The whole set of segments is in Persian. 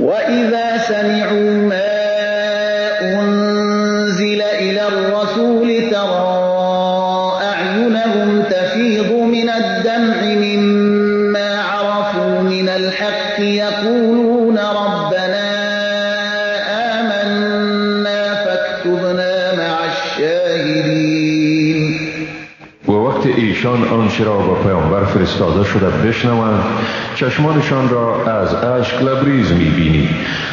وَإِذَا سَمِعُوا مَا أُنزِلَ إِلَى الرَّسُولِ تَرَىٰ أَعْيُنَهُمْ تَفِيضُ مِنَ الدَّمْعِ مِمَّا عَرَفُوا مِنَ الْحَقِّ يَقُولُونَ رَبَّنَا آمَنَّا فَاكْتُبْنَا مَعَ الشَّاهِدِينَ. و وقت ایشان آنچه را با پیامبر فرستاده شده بشنوند، چشمانشان را از اشک لبریز می‌بینی.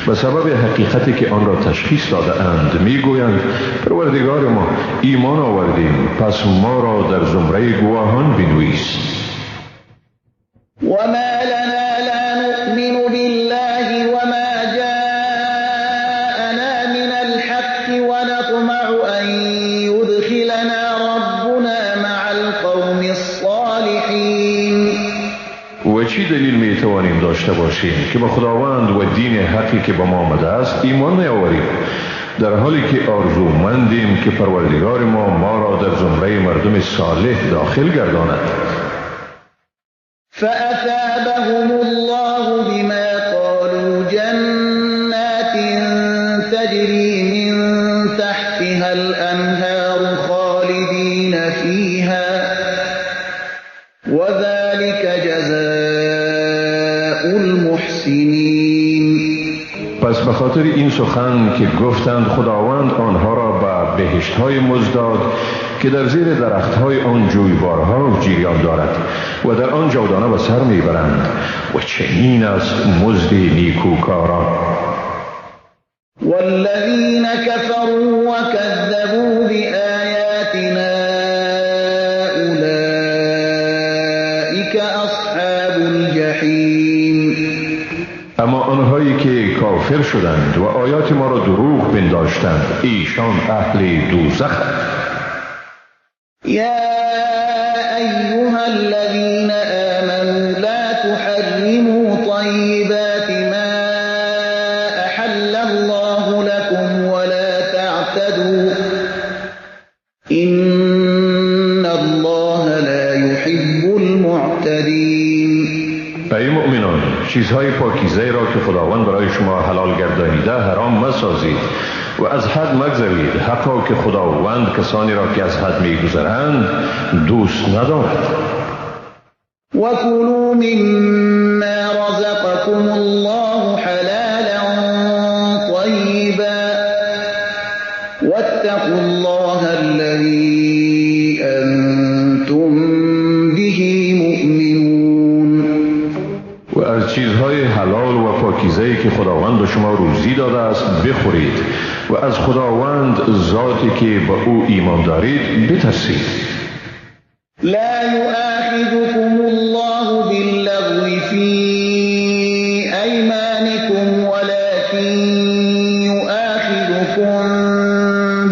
به سبب حقیقتی که آن را تشخیص داده اند میگویند پروردگار ما ایمان آوردیم، پس ما را در زمره گواهان بنویس. وما لنا لا نؤمن بالله وما جاءنا من الحق ونطمع أن يدخلنا ربنا مع القوم الصالحين. و چی دلیل می توانیم داشته باشیم که به خداوند و دین حقی که به ما آمده است ایمان نیاوریم، در حالی که آرزومندیم که پروردگار ما را در زمره مردم صالح داخل گرداند. فأثابهم الله بما قالوا جنات تجري من تحتها الأنهار خالدين فيها وذلك جزاء المحسنين. پس به خاطر این سخن که گفتند خداوند آنها را به بهشت‌های مزداد که در زیر درخت‌های آن جویبارها جریان دارد و در آن جاودانه به سر میبرند و چنین است مزد نیکوکاران. والذین کفروا وکذبوا بآیاتنا اولئک اصحاب الجحیم. اما آنهایی که کافر شدند و آیات ما را دروغ پنداشتند ایشان اهل دوزخند. یا ایها الذین آمنوا لا تحرموا طیبات ما احل الله لكم ولا تعتدوا ان الله لا يحب المعتدین. ای مؤمنان، چیزهای پاکیزه را که خداوند برای شما حلال گردانیده حرام مسازید و از حد مگذرید، حقا که خداوند کسانی را که از حد میگذرند دوست ندارد. وَكُلُوا مِمَّا رَزَقَكُمُ اللَّهُ حَلَالًا طَيِّبًا وَاتَّقُوا اللَّهَ الَّذِي أَنْتُمْ بِهِ مُؤْمِنُونَ. و از چیزهای حلال و پاکیزه‌ای که خداوند به شما روزی داده است بخورید و از خداوند ذاتی که به او ایمان دارید بترسید. لا يؤاخذكم الله باللغو في أيمانكم ولكن يؤاخذكم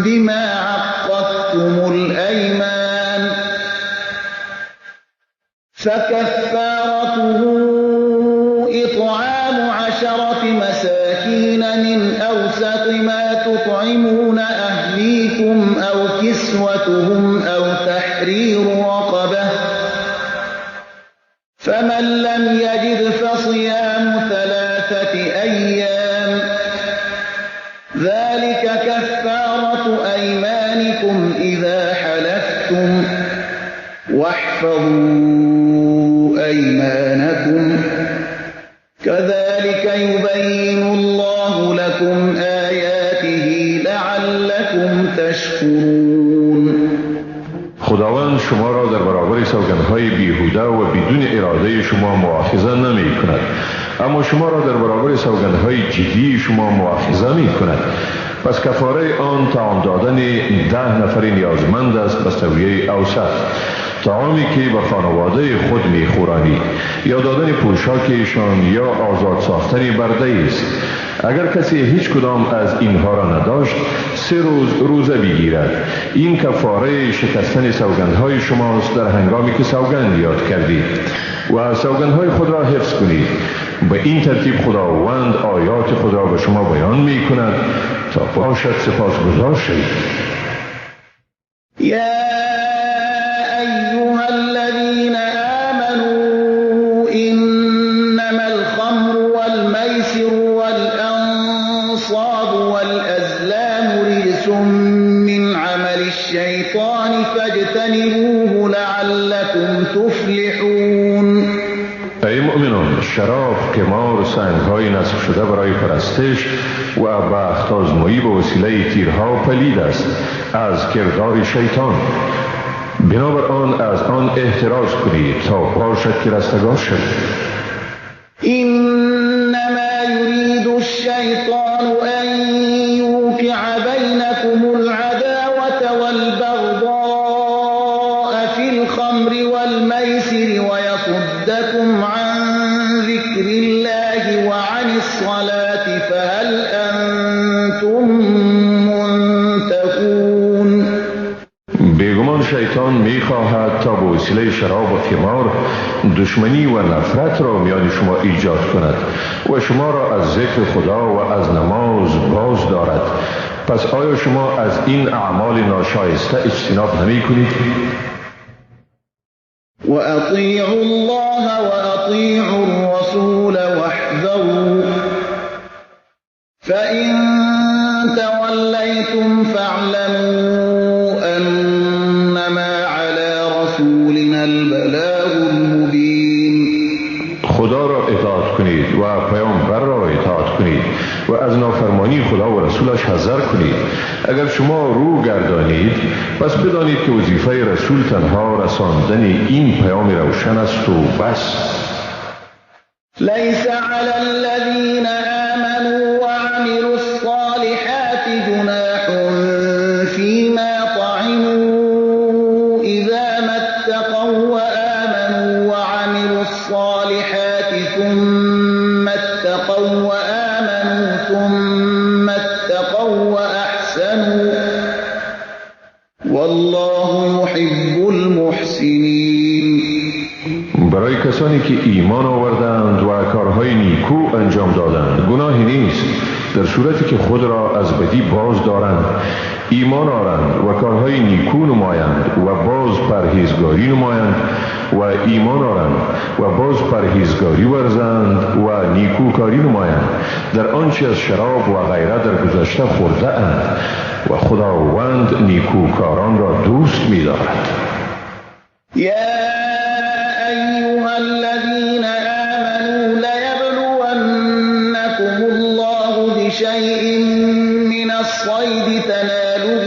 بما عقدتم الأيمان فكفارته إطعام 10 مساكين من أوسط ما تطعمون أهليكم أو كسوتهم أو تحرير رقبة فمن لم يجد فصيام 3 أيام ذلك كفارة أيمانكم إذا حلفتم واحفظوا أيمانكم كذلك يبين الله لكم آياته لعلكم تشكرون. خداوند شما را در برابر سوگندهای بیهوده و بدون اراده شما مؤاخذه نمی کند، اما شما را در برابر سوگندهای جدی شما مؤاخذه می کند. پس کفاره آن طعام دادن 10 نفر نیازمند است به سویه اوسط، طعامی که به خانواده خود میخورانی یا دادن پوشاکشان یا آزاد ساختن برده است. اگر کسی هیچ کدام از اینها را نداشت 3 روز روزه بگیرد. این کفاره شکستن سوگندهای شماست در هنگامی که سوگند یاد کردید و سوگندهای خود را حفظ کنید. به این ترتیب خداوند آیات خود را به شما بیان می کند تا باشد سپاسگزار شوید. إنما الخمر والميسر والأنصار فاجتنبوه لعلكم تفلحون. ای مؤمنان، شراب، قمار، سنگ‌های نصب شده برای پرستش و بخت آزمایی به وسیله تیرها پلید است از کردار شیطان. بنابر آن از آن احتراز کنید تا باشد که رستگار شد. إنما يريد الشيطان أن يوقع بينكم العداوة والبغضاء في الخمر والميسر ويصدكم عن ذكر الله وعن الصلاة فهل أنتم منتهون. بیگمان شیطان می‌خواهد تا به وسیله شراب و خمار دشمنی و نفرت را میان شما ایجاد کند و شما را از ذکر خدا و از نماز باز دارد. پس آیا شما از این اعمال ناشایسته اجتناب نمی کنید؟ وأطيعوا الله وأطيعوا الرسول واحذروا فإن توليتم فاعلموا أنما على رسولنا البلاغ المبين. خدا را اطاعت کنید و پیامبر را اطاعت کنید و از نافرمانی خدا و رسولش حذر کنید. اگر شما رو گردانید پس بدانید که وظیفه رسول تنها رساندن این پیام روشن است و بس. ليس على الذين آمنوا وعملوا الصالحات جناح فيما طعموا إذا ما اتقوا وآمنوا وعملوا الصالحات ثم اتقوا وآمنوا ثم اتقوا وأحسنوا والله يحب المحسنين. برای کسانی که ایمان آوردند و کارهای نیکو انجام دادند گناهی نیست در صورتی که خود را از بدی باز دارند، ایمان آورند و کارهای نیکو نمایند و باز پرهیزگاری نمایند و ایمان آورند و باز پرهیزگاری ورزند و نیکوکاری نمایند در آنچه از شراب و غیره در گذشته خورده اند و خداوند نیکوکاران را دوست می دارد. أيها الذين آمنوا ليبلونكم الله بشيء من الصيد تناله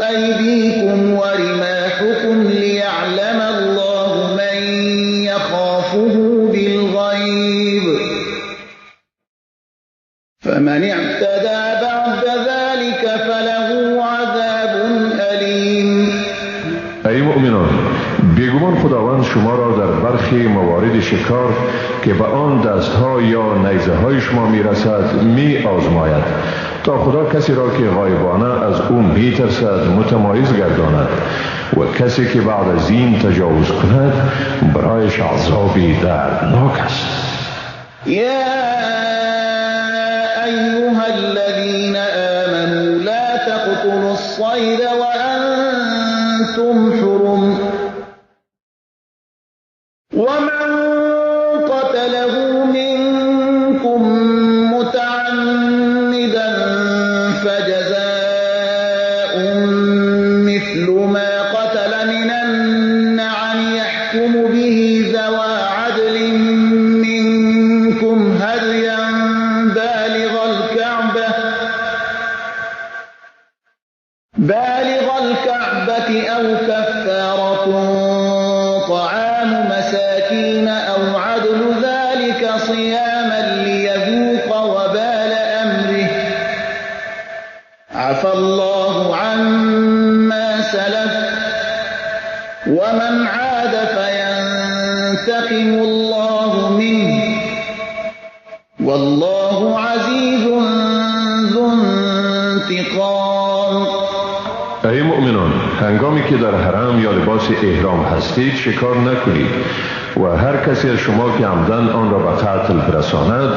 أيديكم ورماحكم ليعلم الله من يخافه بالغيب فمن اعتدى بعد ذلك فله عذاب أليم. ای مؤمنان، بیگمان خداوند شما را در برخی موارد شکار که به آن دستها یا نیزه های شما می رسد می آزماید تا خدا کسی را که غایبانه از او می ترسد متمایز گرداند و کسی که بعد از این تجاوز کند برایش عذابی دردناک است. أيها الذين آمنوا لا تقتلوا الصيد وأنتم حرم ومن قتله منكم متعمدا فجزاء مثل ما قتل من النعم يحكم به ذوى عدل منكم هديا بالغ الكعبة أو كفارة طعام مساكين أو عدل ذلك صياما ليذوق وبال أمره عفى الله عما سلف ومن عاد فينتقم الله منه والله عزيز ذو انتقام. ای مؤمنان، هنگامی که در حرم یا لباس احرام هستید شکار نکنید و هر کسی از شما که عمدن آن را به قتل برساند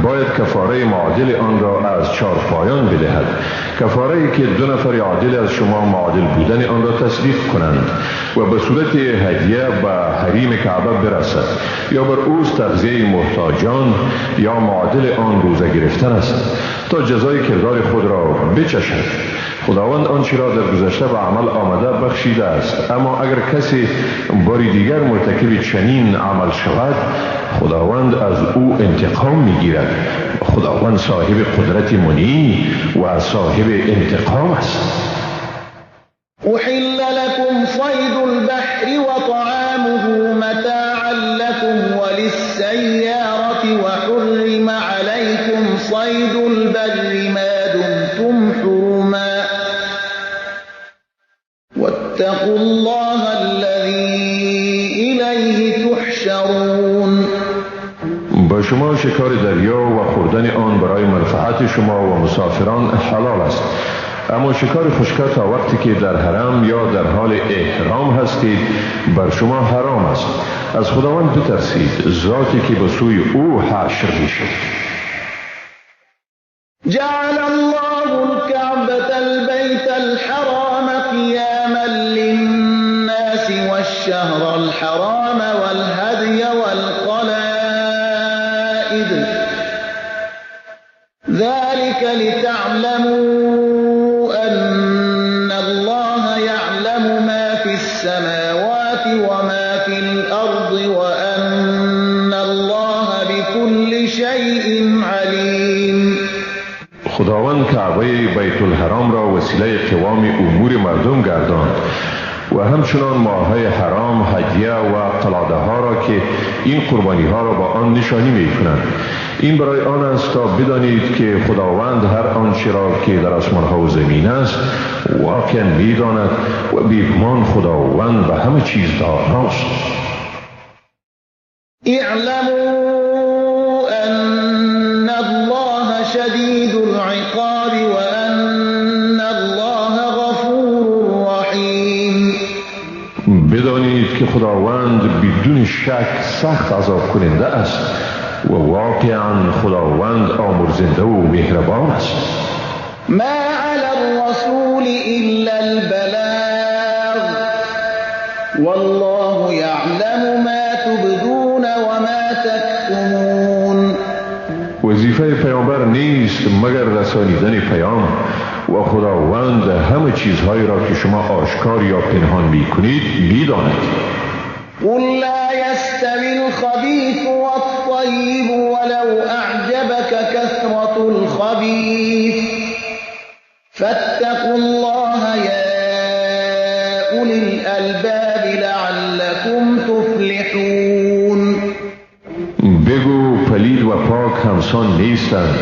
باید کفاره معادل آن را از 4 پایان بدهد، کفاره که 2 نفر عادل از شما معادل بودن آن را تصدیق کنند و به صورت هدیه به حریم کعبه برسد یا بر اوست تغذیه محتاجان یا معادل آن روزه گرفتن است تا جزای کردار خود را بچشد. خداوند آنچه را در گذشته به عمل آمده بخشیده است. اما اگر کسی باری دیگر مرتکب چنین عمل شود، خداوند از او انتقام میگیرد. خداوند صاحب قدرت منی و صاحب انتقام است. أحل لكم صيد البحر وطعامه متاعا لكم وللسيارة وحرم عليكم صيد البر ما دمتم حرما واتقوا الله الذي إليه تحشرون. با شما شکار دریا و خوردن آن برای منفعت شما و مسافران حلال است، اما شکار خشک تا وقتی که در حرم یا در حال احرام هستید بر شما حرام است. از خداوند بترسید، ذاتی که به سوی او حشر میشید. جعل الله الكعبة البيت الحرام قياما للناس والشهر الحرام والهدي والقلائد ذلك لتعلموا أن الله يعلم ما في السماوات وما في الأرض وأن الله بكل شيء عليم. خداوند کعبه بیت الحرام را وسیله قوام امور مردم گرداند و همچنان ماههای حرام، هدیه و قلاده ها را که این قربانی ها را با آن نشانی می کنند. این برای آن است تا بدانید که خداوند هر آنچه را که در آسمان ها و زمین است واقعا می داند و بیگمان خداوند به همه چیز داناست. اعلموا ان الله شدید العقاب و ان الله غفور رحیم. بدانید که خداوند بدون شک سخت عذاب کننده است و واقعا خداوند آمرزنده و مهربان است. ما علی الرسول الا البلاغ والله یعلم ما تبدون و ما تکتمون. وظیفه پیامبر نیست مگر رسانیدن پیام و خداوند همه چیزهایی را که شما آشکار یا پنهان می کنید می داند. قل لا يستوي الخبيث والطيب ولو أعجبك كثرة الخبيث فاتقوا الله يا أولي الألباب لعلكم تفلحون. بگو پلید و پاک همسان نیستند،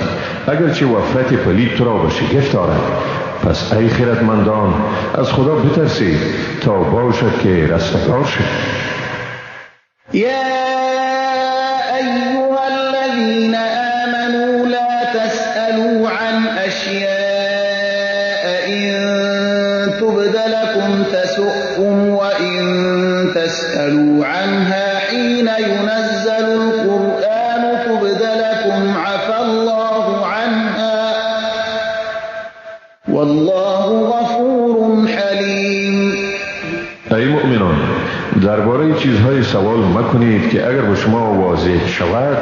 اگرچه وفرت پلید تو را به شگفت آرد. پس ای خردمندان از خدا بترسید تا باشد که رستگار شد. يا أيها الذين آمنوا لا تسألوا عن أشياء إن تبد لكم تسؤكم وإن تسألوا عنها حين ينزل القرآن تبد لكم عفى الله عنها والله غفور حليم. ای مؤمنان، درباره چیزهای سوال مکنید که اگر به شما واضح شود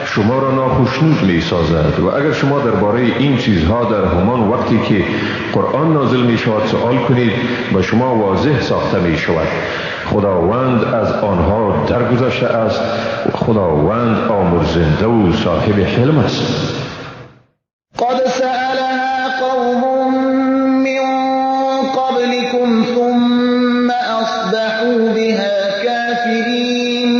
شما را ناخوشنود می سازد و اگر شما درباره این چیزها در همان وقتی که قرآن نازل می شود سوال کنید به شما واضح ساخته می شود. خداوند از آنها درگذشته است و خداوند آمرزنده و صاحب حلم است. قد سألها قوم من قبلكم ثم أصبحوا بها كافرين.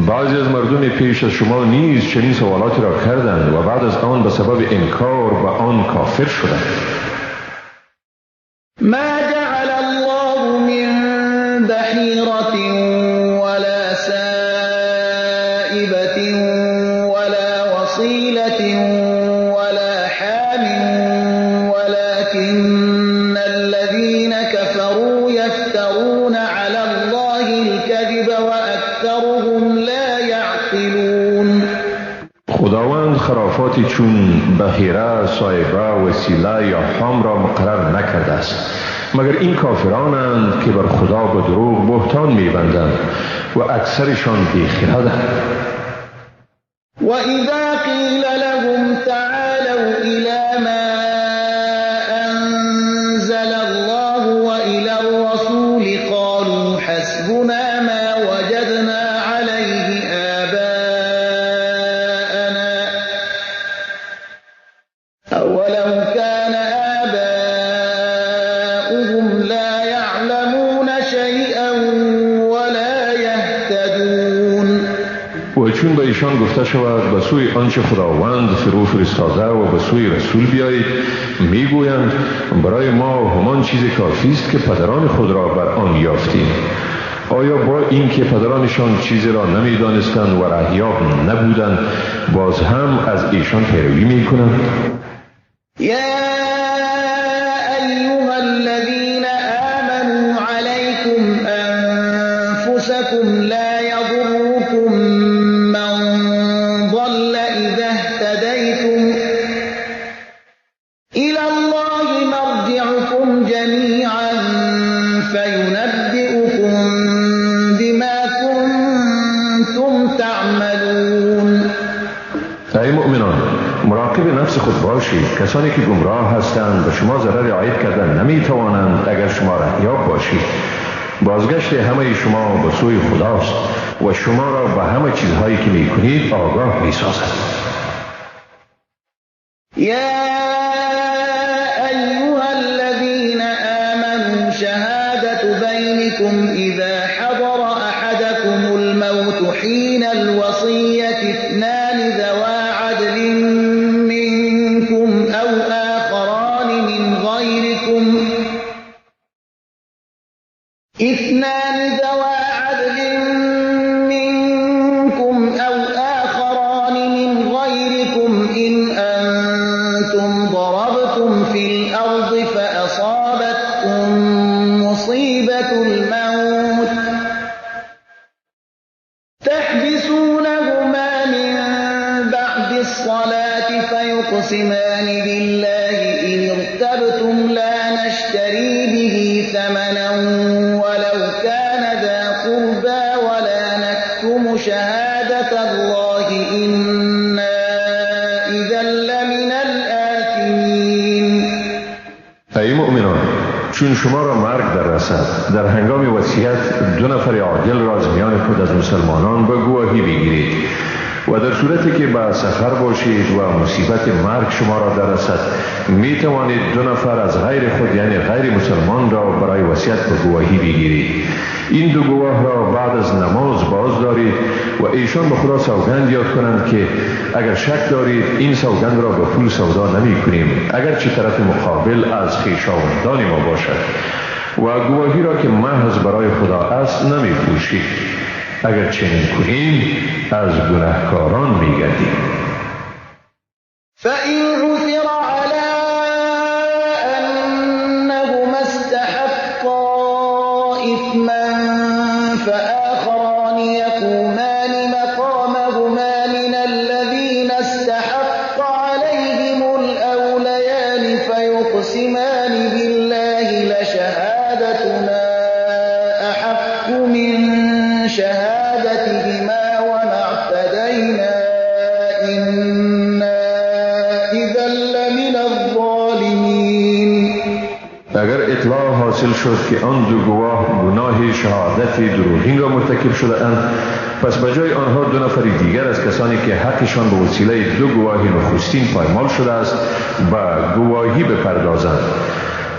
بعضی از مردم پیش از شما نیز چنین سوالاتی را کردند و بعد از آن به سبب انکار به آن کافر شدند. ما جعل الله من بحيرة ولا سائبة ولا وصيلة ولا حام ولكن الذين كفروا يفترون على الله الكذب وأكثرهم لا يعقلون. خداوند خرافاتی چون بحیره، صایبه، وسیله یا حام را مقرر نکرده است مگر این کافرانند که بر خدا به دروغ بهتان می‌بندند و اکثرشان بی‌خردند. وَإِذَا قِيلَ لَهُمْ تَعَالَوْا إِلَى مَا أَنزَلَ اللَّهُ وَإِلَى شود به سوی آنچه خداوند فرو فرستاده و به سوی رسول بیایید، میگویند برای ما همان چیز کافی است که پدران خود را بر آن یافتیم. آیا با اینکه پدرانشان چیزی را نمیدانستند و رهیاب نبودند باز هم از ایشان پیروی میکنند؟ یا ایها الذین آمنوا علیکم انفسکم لا یضرکم من ضل اذا اهتدیتم الی الله مرجعکم جمیعا فینبئکم بما کنتم تعملون. ای مؤمنان، مراقب نفس خود باشید. کسانی که گمراه هستند به شما ضرر عاید کردن نمی توانند اگر شما رهیاب باشید. بازگشت همه شما به سوی خداست و شما را به همه چیزهایی که می کنید آگاه می سازد. یا ایها الذین آمنوا شهادت بینکم اذا حضر احدکم الموت حین الوصیة اثنان ذوی عدل منكم أو آخران من غيركم إن أنتم ضربتم في الأرض فأصابتكم مصيبة الموت تحبسونهما من بعد الصلاة فيقسمان بالله إن ارتبتم لا نشتري به ثمنا ولو كان ذا قربى ولا نكتم شهادة الله إنا إذا لمن الآثمين. ای مؤمنان، چون شما را مرگ در رسد در هنگام وصیت دو نفر عادل را از میان خود از مسلمانان به گواهی بگیرید و در صورتی که به سفر باشید و مصیبت مرگ شما را در رسد می توانید دو نفر از غیر خود یعنی غیر مسلمان را برای وصیت به گواهی بگیرید. این دو گواه را بعد از نماز باز دارید و ایشان به خدا سوگند یاد کنند که اگر شک دارید این سوگند را به پول سودا نمی کنیم اگرچه طرف مقابل از خویشاوندان ما باشد و گواهی را که محض برای خدا است نمی پوشید. اگر چنین کنیم از گناهکاران می گردیم. فإن عثر على أنهما استحقا إثما فآخران يقومان مقامهما من الذين استحق عليهم الأوليان فيقسمان بالله لشهادتنا أحق من شهادتهما وما اعتدينا إنا إذا لمن الظالمين. اگر اطلاع حاصل شد که آن دو گواه گناه شهادت دروغین را مرتکب شده اند، پس به جای آنها دو نفر دیگر از کسانی که حقشان به وسیله دو گواه نخستین پایمال شده است به گواهی بپردازند.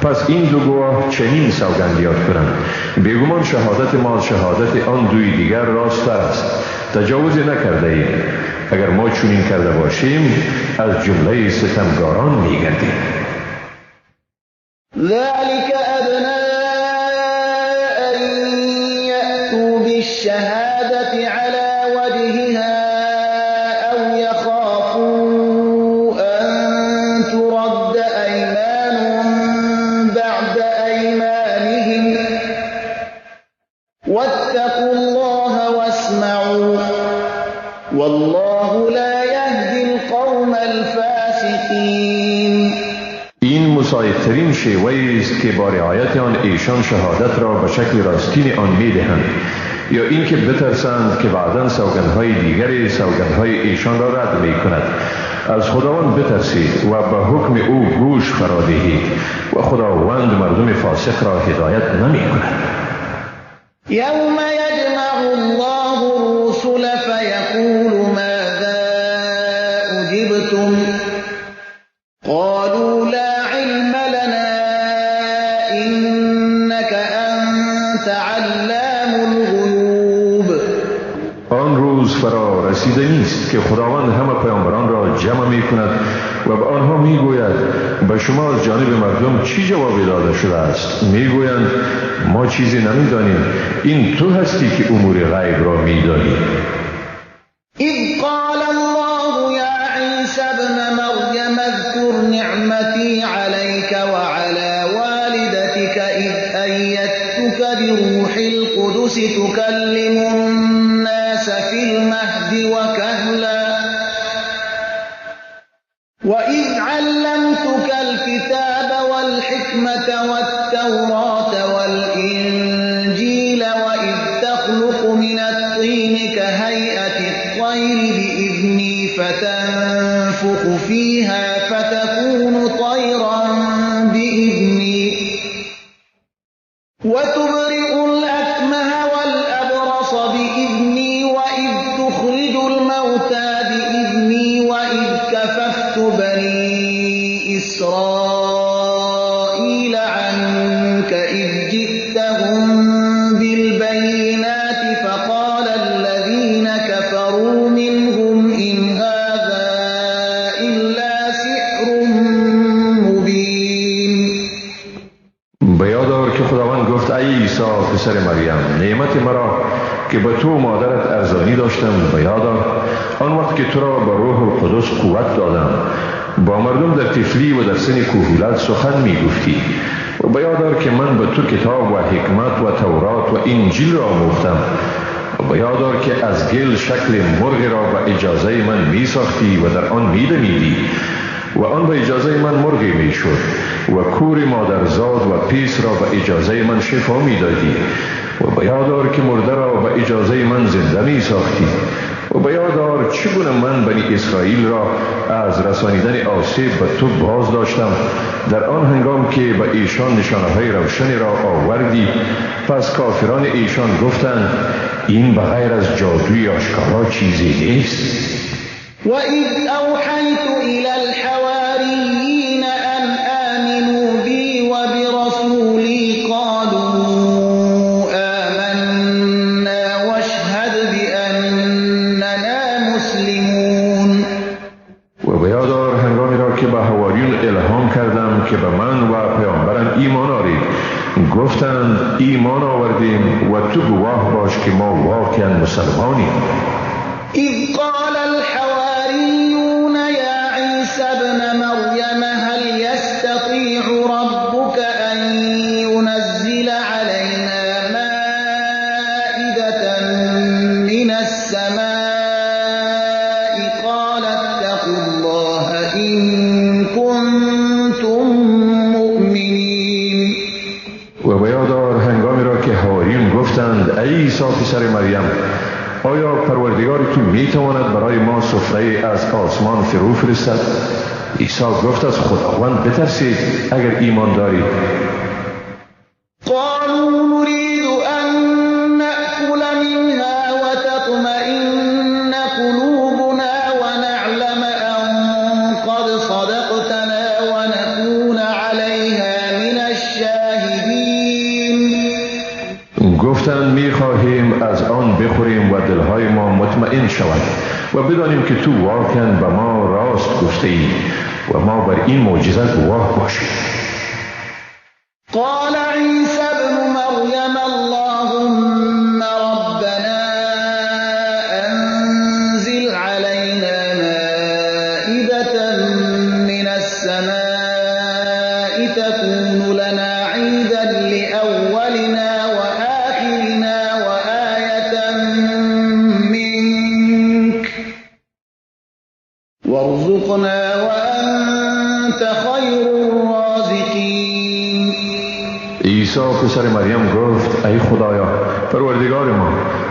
پس این دو گواه چنین سوگند یاد کنند: بیگمان شهادت ما شهادت آن دوی دیگر راست است، تجاوز نکرده ایم. اگر ما چنین کرده باشیم از جمله ستمگاران می‌گردیم. ذلك أدنى أن يأتوا بالشهادة على وجهها أو يخافوا أن ترد أيمان بعد أيمانهم واتقوا الله واسمعوا والله لا يهدي القوم الفاسقين. این مساعدترین شیوه‌ای است که با رعایت آن ایشان شهادت را به شکل راستین آن می‌دهند، یا اینکه بترسند که بعداً سوگندهای دیگری سوگندهای ایشان را رد می‌کند. از خداوند بترسید و به حکم او گوش فرا دهید و خداوند مردم فاسق را هدایت نمی‌کند. یوم یجمع الله الرسل فیقول ماذا اجبتم قالوا لا علم لنا إنك أنت علام الغیوب. آن روز فرا رسیده نیست است که خداوند همه پیامبران را جمع می کند و به آنها می گوید به شما از جانب مردم چی جوابی داده شده است؟ می گویند ما چیزی نمی دانیم، این تو هستی که امور غیب را می دانی. اذ قال الله یا عیسی ابن مریم اذکر نعمتی علیک وعلى والدتك اذ ایدتک بروح القدس تکلم الناس في المهد وكهلا وإذ علمتك الكتاب والحكمة والتوراة والإنجيل وإذ تخلق من الطين كهيئة الطير بإذني فتنفخ فيها فتكون طيرا بإذني وتبرئ الأكمه والأبرص بإذني وإذ تخرج الموتى بإذني وإذ كففت بني إسرائيل عنك إذ جئتهم بالبينات فقال الذين كفروا منهم إن هذا إلا سحر مبين. بیادار که خداوند گفت ای عیسی پسر مریم نعمت مرا که به تو مادرت ارزانی داشتم بیادار آن وقت که تو را به روح القدس قوت دادم با مردم در طفلی و در سن کهولت سخن می گفتی و بیادار که من به تو کتاب و حکمت و تورات و انجیل را آموختم و بیادار که از گل شکل مرغ را به اجازه من می ساختی و در آن می دمیدی و آن به اجازه من مرغی می شد و کور مادرزاد و پیس را به اجازه من شفا می دادی و بیادار که مرده را به اجازه من زنده می ساختی و بیادار چگونه من بنی اسرائیل را از رسانیدن آسیب به تو باز داشتم در آن هنگام که به ایشان نشانه‌های روشنی را آوردی. پس کافران ایشان گفتند این بغیر از جادوی آشکارا چیزی نیست. وَإِذْ أَوْحَيْتُ إِلَى الْحَوَارِيِّينَ أَنْ آمِنُوا بِي وَبِرَسُولِي قَالُوا آمَنَّا وَاشْهَدْ بِأَنَّنَا مُسْلِمُونَ. و بیادار هنگامی را که به حواریون الهام کردم که به من و پیامبرم ایمان آرید گفتند ایمان آوردیم و تو گواه باش که ما واقعا مسلمانیم. إذ قال الحواريون يا عيسى ابن مريم هل يستطيع ربك أن ينزل علينا مائدة من السماء قال اتقوا الله إن كنتم مؤمنين. و بیادار هنگامی را که حواریون گفتند ای عیسی پسر مریم آیا پروردگار تو میتواند برای ما سفره از آسمان فرو فرستد؟ عیسی گفت از خداوند بترسید اگر ایمان دارید. قالوا نريد أن نأكل منها وتطمئن قلوبنا ونعلم أن قد صدقتنا ونكون عليها من الشاهدين. گفتند میخواهیم از آن بخوریم و دلهای ما مطمئن شود و بدانیم که تو واقعا به ما راست گفته ای و ما بر این معجزه گواه باشیم. قال عيسى ابن مريم اللهم ربنا أنزل علينا مائدة من السماء تكون لنا عيدا لأولنا وآخرنا وآية منك وارزقنا وأنت خير الرازقين. عیسی پسر مریم گفت ای خدایا پروردگار ما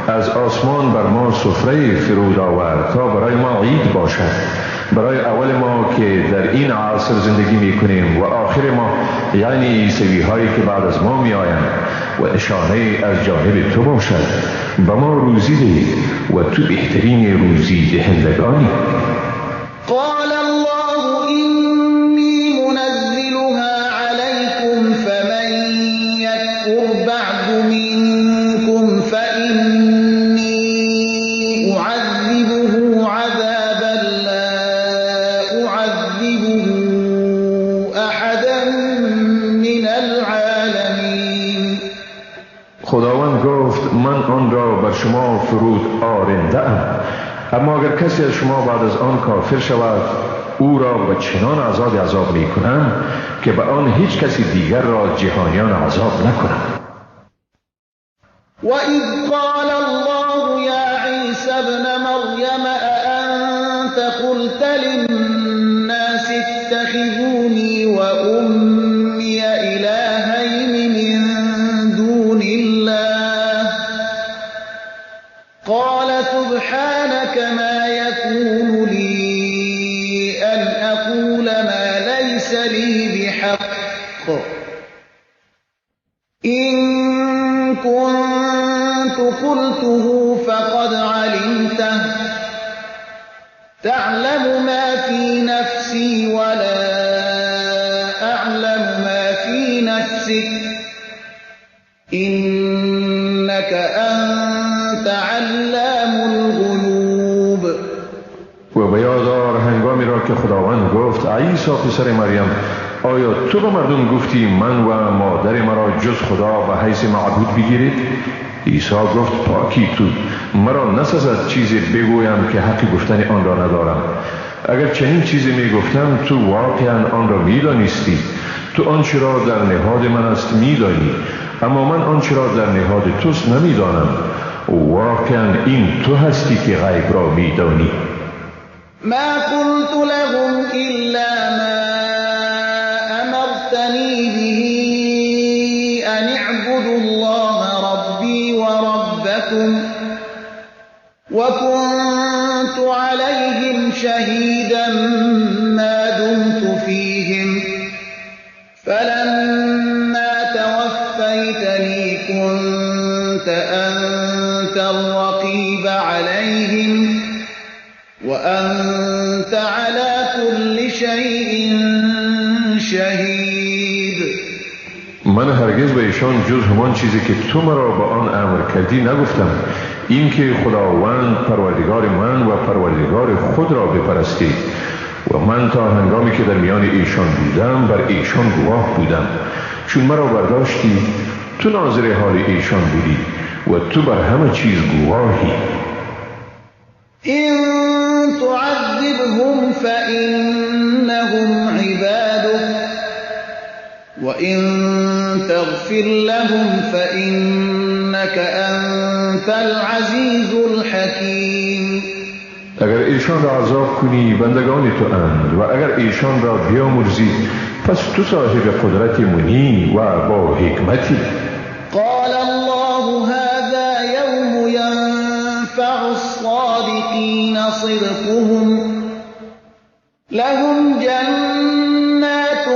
از آسمان بر ما سفره فرود آورد تا برای ما عید باشد برای اول ما که در این عصر زندگی می کنیم و آخر ما یعنی عیسوی هایی که بعد از ما می آیند و نشانه از جانب تو باشد به ما روزی ده و تو بهترین روزی دهندگانی. قال الله إني منزلها عليكم فمن يكفر بعد منكم فإني أعذبه عذابا شما فرود آرنده ام. اما اگر کسی از شما بعد از آن کافر شود او را به چنان عذاب می کنم که به آن هیچ کسی دیگر را جهانیان عذاب نکنم. وَإِذْ قَالَ اللَّهُ يَا عِيسَى ابْنَ مَرْيَمَ أَأَنْتَ قُلْتَ لِلنَّاسِ اتَّخِذُونِي وَأُمِّيَ إِلَٰهَيْنِ مِن دُونِ اللَّهِ قَالَ سُبْحَانَكَ مَا يَكُونُ لِي أَنْ أَقُولَ مَا لَيْسَ لِي بِحَقٍّ إِن كنت قلته فقد علمته تعلم ما في نفسي ولا أعلم ما في نفسك إنك أنت علام الغيوب. و به یادآور هنگامی را که خداوند گفت عیسی پسر مریم آیا تو به مردم گفتی من و مادر مرا جز خدا به حیث معبود بگیرید؟ عیسی گفت پاکی تو، مرا نسزد چیزی بگویم که حقی گفتن آن را ندارم. اگر چنین چیزی می گفتم تو واقعا آن را می دانستی. تو آنچه را در نهاد من است می دانی، اما من آنچه را در نهاد توست نمی دانم. واقعا این تو هستی که غیب را می دانی. ما قلت لهم إلا ما أمرتني به أن اعبدوا الله ربي وربكم وكنت عليهم شهيدا ما دمت فيهم فلما توفيتني كنت أنت الرقيب عليهم وأنت على كل شيء شهید. من هرگز به ایشان جز همان چیزی که تو مرا با آن امر کردی نگفتم، این که خداوند پروردگار من و پروردگار خود را بپرستید و من تا هنگامی که در میان ایشان بودم بر ایشان گواه بودم. چون مرا برداشتی تو ناظر حال ایشان بودی و تو بر همه چیز گواهی. إن تعذبهم فإنهم عبادك وإن تغفر لهم فإنك أنت العزيز الحكيم. اگر ایشان را عذاب کنی بندگان تو اند و اگر ایشان را بیامرزی پس تو صاحب قدرت منی و با حکمتی. قال الله هذا يوم ينفع الصادقين صدقهم لهم جنات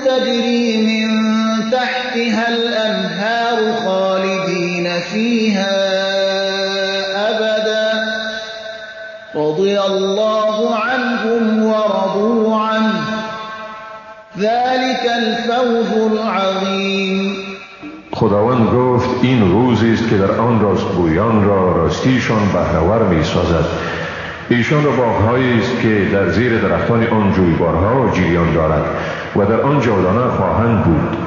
تجري من تحتها الأنهار خالدين فيها أبدا رضي الله عنهم ورضوا عنه ذلك الفوز العظيم. خداوند گفت این روزی است که در آن راستگویان را راستیشان بهره‌ور می‌سازد. ایشان را باغ‌هایی است که در زیر درختان آن جویبارها جریان دارد و در آن جاودانه خواهند بود.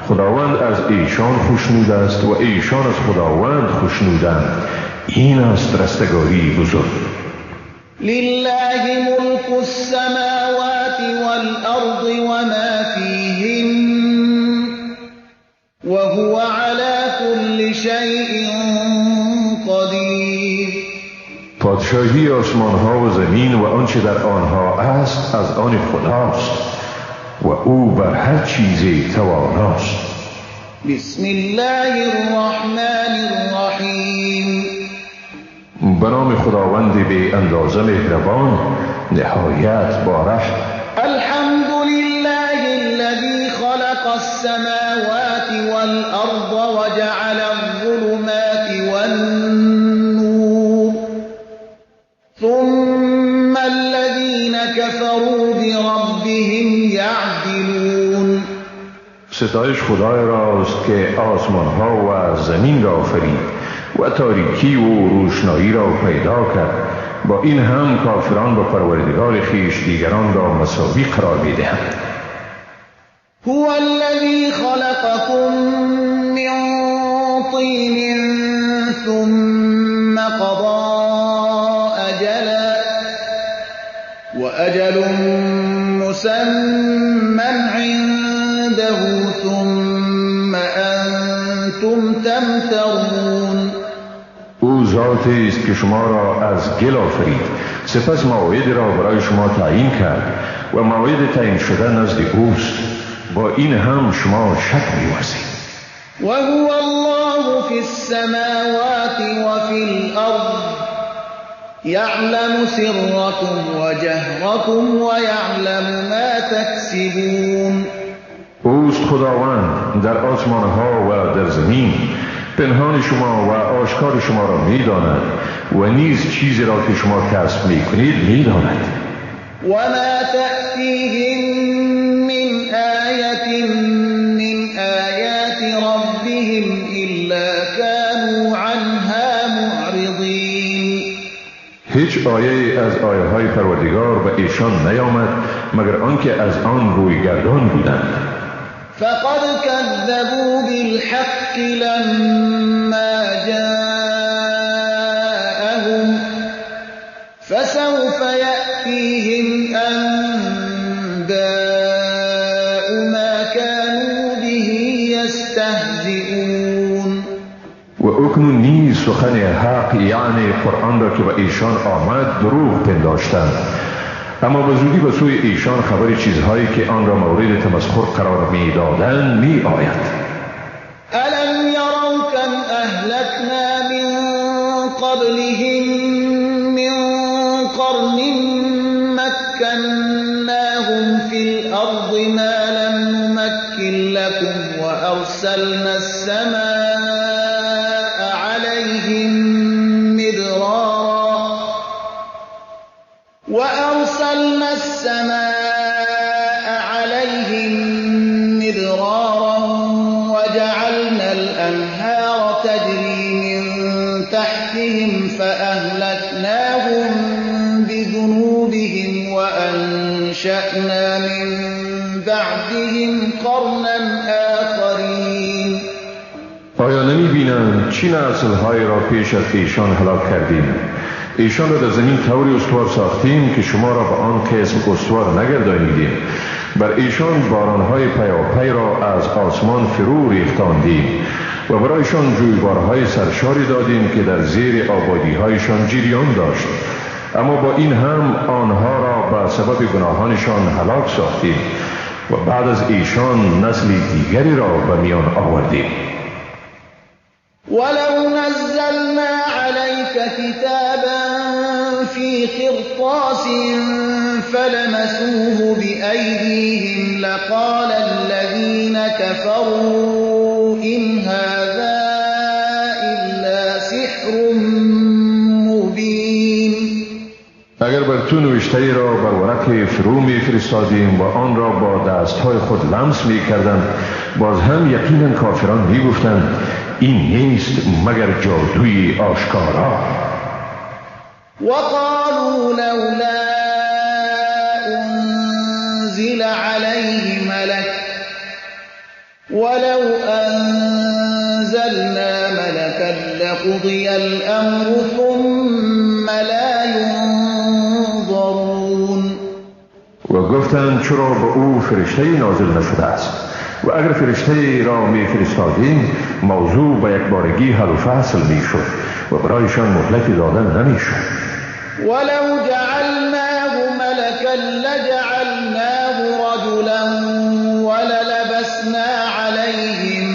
خداوند از ایشان خوشنود است و ایشان از خداوند خوشنودند. این است رستگاری بزرگ. لله ملك السماوات والأرض وما فيهن وهو على كل شيء قدیر. پادشاهی آسمان ها و زمین و آنچه در آنها است از آن خداست و او بر هر چیزی تواناست. بسم الله الرحمن الرحیم. به نام خداوند بی اندازه مهربان نهایت بارحم. الحمد لله الذي خلق السماوات والأرض وجعل الظلمات والنور ثم الذين كفروا بربهم يعدلون. ستایش خدای راست که آسمان ها و زمین را آفرید و تاریکی و روشنایی را پیدا کرد. با این هم کافران با پروردگار خویش دیگران را مساوی قرار می‌دهند. هو الذي خلقكم من طين ثم أجل مسمى عنده ثم أنتم تمترون. او ذاتی است که شما را از گل آفرید، سپس موعدی را برای شما تعیین کرد و موعد تعیین شده نزد اوست. با این هم شما شک می‌ورزید. وهو الله في السماوات وفي الأرض يعلم سركم وجهركم ويعلم ما تكسبون. اوست خداوند در آسمانها و در زمین، پنهان شما و آشکار شما را می‌داند و نیز چیزی را که شما کسب می‌کنید می‌داند. وما تأتيهم من آية من آيات ربهم إلا كانوا عنها معرضين. هیچ آیه از آیه‌های پروردگار به ایشان نیامد مگر آنکه از آن روی گردان بودند. فقد كذبوا بالحق لما جاءهم فسوف يأتيهم أنباء ما كانوا به يستهزئون. و اکنون نیز سخن حق یعنی قرآن را که به ایشان آمد دروغ پنداشتند، اما به زودی به سوی ایشان خبر چیزهایی که آن را مورد تمسخر قرار می‌دادند می‌آید. ألم يروا كم أهلكنا من قبلهم من قرن مكناهم في الأرض ما لم نمكن لكم وأرسلنا السماء عليهم مدرارا وجعلنا الأنهار تجري من تحتهم فأهلكناهم بذنوبهم وأنشأنا من بعدهم قرنا آخرين. آیا نمی بینند چی نسل‌های را پیش از ایشان هلاک کردیم؟ ایشان را در زمین طوری استوار ساختیم که شما را به آن قسم استوار نگردانیدیم. بر ایشان بارانهای پیاپی را از آسمان فرو ریختاندیم و برایشان جویبارهای سرشاری دادیم که در زیر آبادی‌هایشان جریان داشت. اما با این هم آنها را به سبب گناهانشان هلاک ساختیم و بعد از ایشان نسل دیگری را به میان آوردیم. ولو نزلنا عليك كتابا في قرطاس فلمسوه بأيديهم لقال الذين كفروا إن هذا إلا سحر مبين. اگر بر تو نوشته را بر ورق فرو می فرستادیم و آن را با دستهای خود لمس می کردند، باز هم یقینا کافران می گفتند این نیست مگر جادوی آشکارا. وقالوا لولا أنزل عليه ملك ولو أنزلنا ملكا لقضي الأمر ثم لا ينظرون. و گفتند چرا به او فرشته نازل نشده است؟ و اگر فرشته را می فرستادیم موضوع به یک بارگی حل و فصل می شد و برایشان مهلتی دادن نمی شد. ولو جعلناه ملكا لجعلناه رجلا وللبسنا عليهم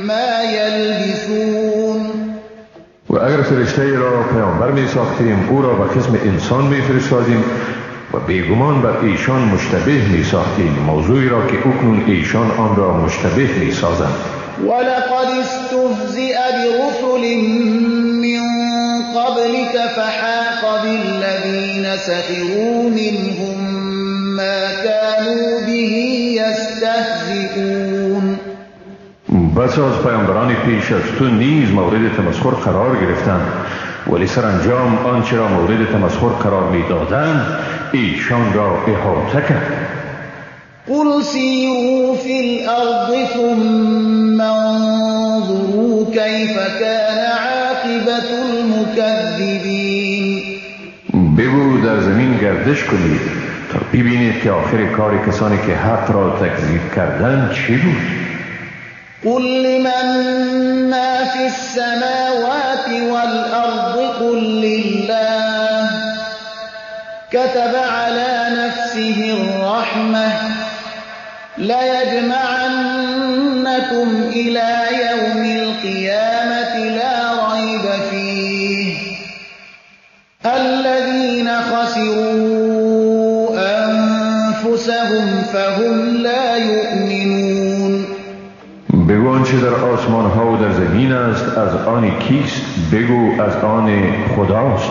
ما يلبسون. و اگر فرشته را پیامبر می ساختیم او را به قسم انسان می فرستادیم و بیگمان بر ایشان مشتبه می ساختیم موضوعی را که اکنون ایشان آن را مشتبه می سازند. ولقد استهزئ برسل من قبلك فحاق بالذين سخروا منهم ما كانوا به يستهزئون. بس از پیامبران پیش از تو نیز مورد تمسخر قرار گرفتند، ولی سرانجام آنچه را مورد تمسخر قرار می دادند ایشان را احاطه کرد. قل سیروا فی الارض ثم انظروا کیف کان عاقبت المکذبین. بگو در زمین گردش کنید ببینید که آخر کار کسانی که حق را تکذیب کردند چی بود؟ قل لمن ما في السماوات والأرض قل لله كتب على نفسه الرحمة ليجمعنكم إلى يوم القيامة لا ريب فيه الذين خسروا أنفسهم فهم لا يؤمنون. بگو آنچه در آسمان ها و در زمین است از آن کیست؟ بگو از آن خداست.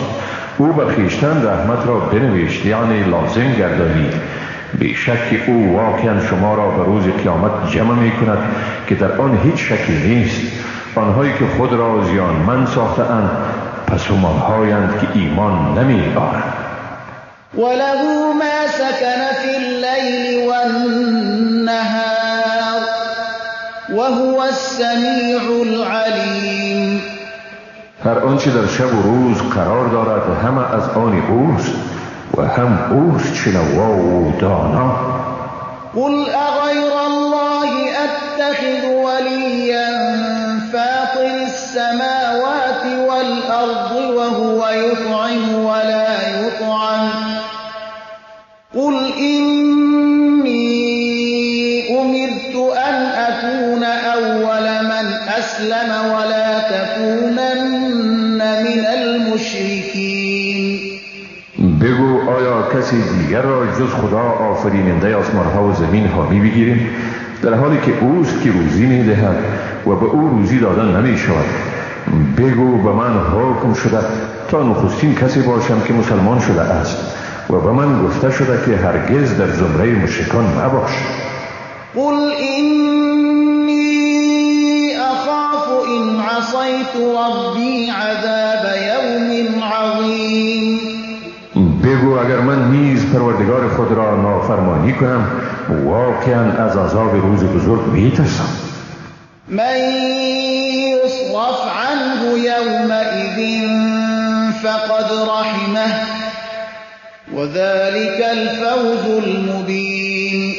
او به خویشتن رحمت را بنوشت، یعنی لازم گردانید. بیشک او واقعا شما را به روز قیامت جمع می کند که در آن هیچ شکی نیست. آنهایی که خود را زیانمند ساخته‌اند پس آنهایند که ایمان نمی آورند. وله ما سكن في الليل والنهار وهو السميع العليم. هر آنچه در شب و روز قرار دارد همه از آن اوست و هم اوست شنوا و دانا. قل اغیر الله اتخذ ولیا فاطر السماوات والارض وهو يطعم ولا يطعم قل إني أمرت أن أكون أول من أسلم ولا تكونن من المشركين. بگو آیا کسی دیگر را جز خدا آفریننده آسمان ها و زمین حامی بگیریم در حالی که اوست که روزی می دهد و به او روزی دادن نمی شود. بگو به من حکم شده تا نخستین کسی باشم که مسلمان شده است و به من گفته شده که هرگز در زمره مشرکان مباش. قل إني أخاف إن عصيت ربي عذاب يوم عظيم. بگو اگر من نیز پروردگار خود را نافرمانی کنم واقعا از عذاب روز بزرگ میترسم. من يصرف عنه يومئذ فقد رحمه وذلك الفوز المبين.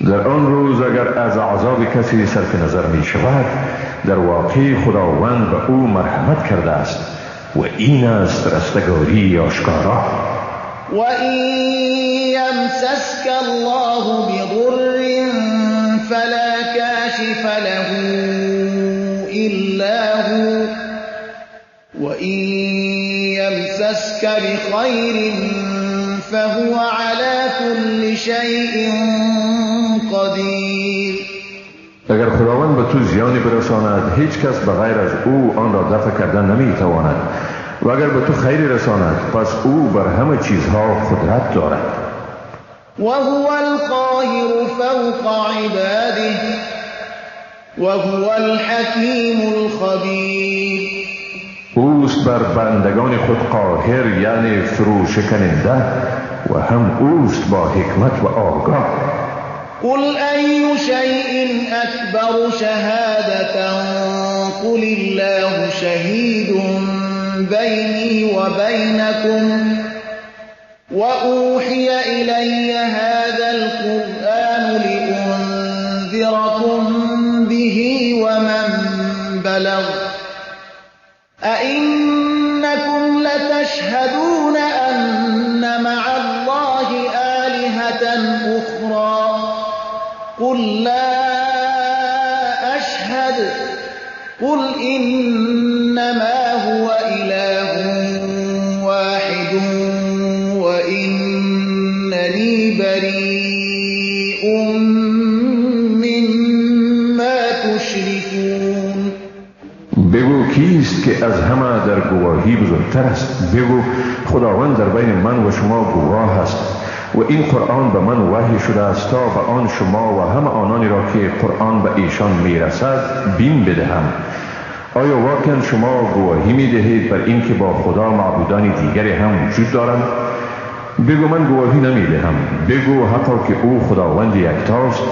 در آن روز اگر از عذاب کسی صرف نظر می شود در واقع خداوند به او مرحمت کرده است و این است رستگاری آشکارا. و این یمسسک الله بضر فلا کاشف له الا هو و این یمسسک بخیر فهو على كل شيء قدیر. اگر خداوند به تو زیانی برساند هیچ کس بغیر از او آن را دفع کردن نمی تواند و اگر به تو خیری رساند پس او بر همه چیزها قدرت دارد. وهو القاهر فوق عباده وهو الحكيم الخبير. اوست بر بندگان خود قاهر یعنی فروشکننده و هم اوست با حکمت و آگاه. قل أي شيء أكبر شهادة قل الله شهيد بيني وبينكم وأوحي إلي هذا القرآن لأنذركم به ومن بلغ أئنكم لتشهدون أن مع الله آلهة أخرى قل لا أشهد قل إنما هو إله واحد وإنني بريء مما تشركون. بگو کیست که از همه در گواهی بزرگتر است؟ بگو خداوند در بین من و شما گواه است و این قرآن به من وحی شده است تا به آن شما و همه آنانی را که قرآن به ایشان میرسد بین بدهم. آیا واقعا شما گواهی میدهید بر این که با خدا معبودان دیگری هم وجود دارند؟ بگو من گواهی نمیدهم. بگو حتی که او خداوند یکتاست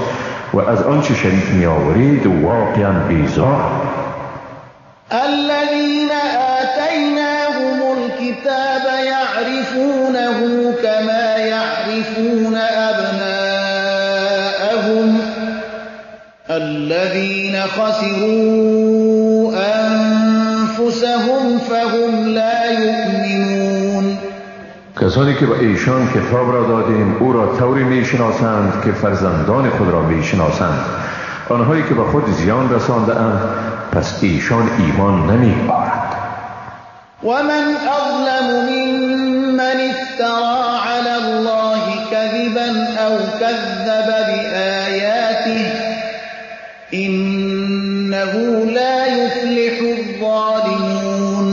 و از آنچه شریک میآورید واقعا بیزار. الذين آتيناهم الكتاب يعرفونه كما يعرفون أبناءهم الذين خسروا أنفسهم فهم لا يؤمنون. کسانی که به ایشان کتاب را دادیم او را طوری میشناسند که فرزندان خود را میشناسند. آنهایی که به خود زیان رسانده‌اند پس ایشان ایمان نمی‌آورند. ومن أظلم ممن افترى على الله كذبا أو كذب بآياته إنه لا يفلح الظالمون.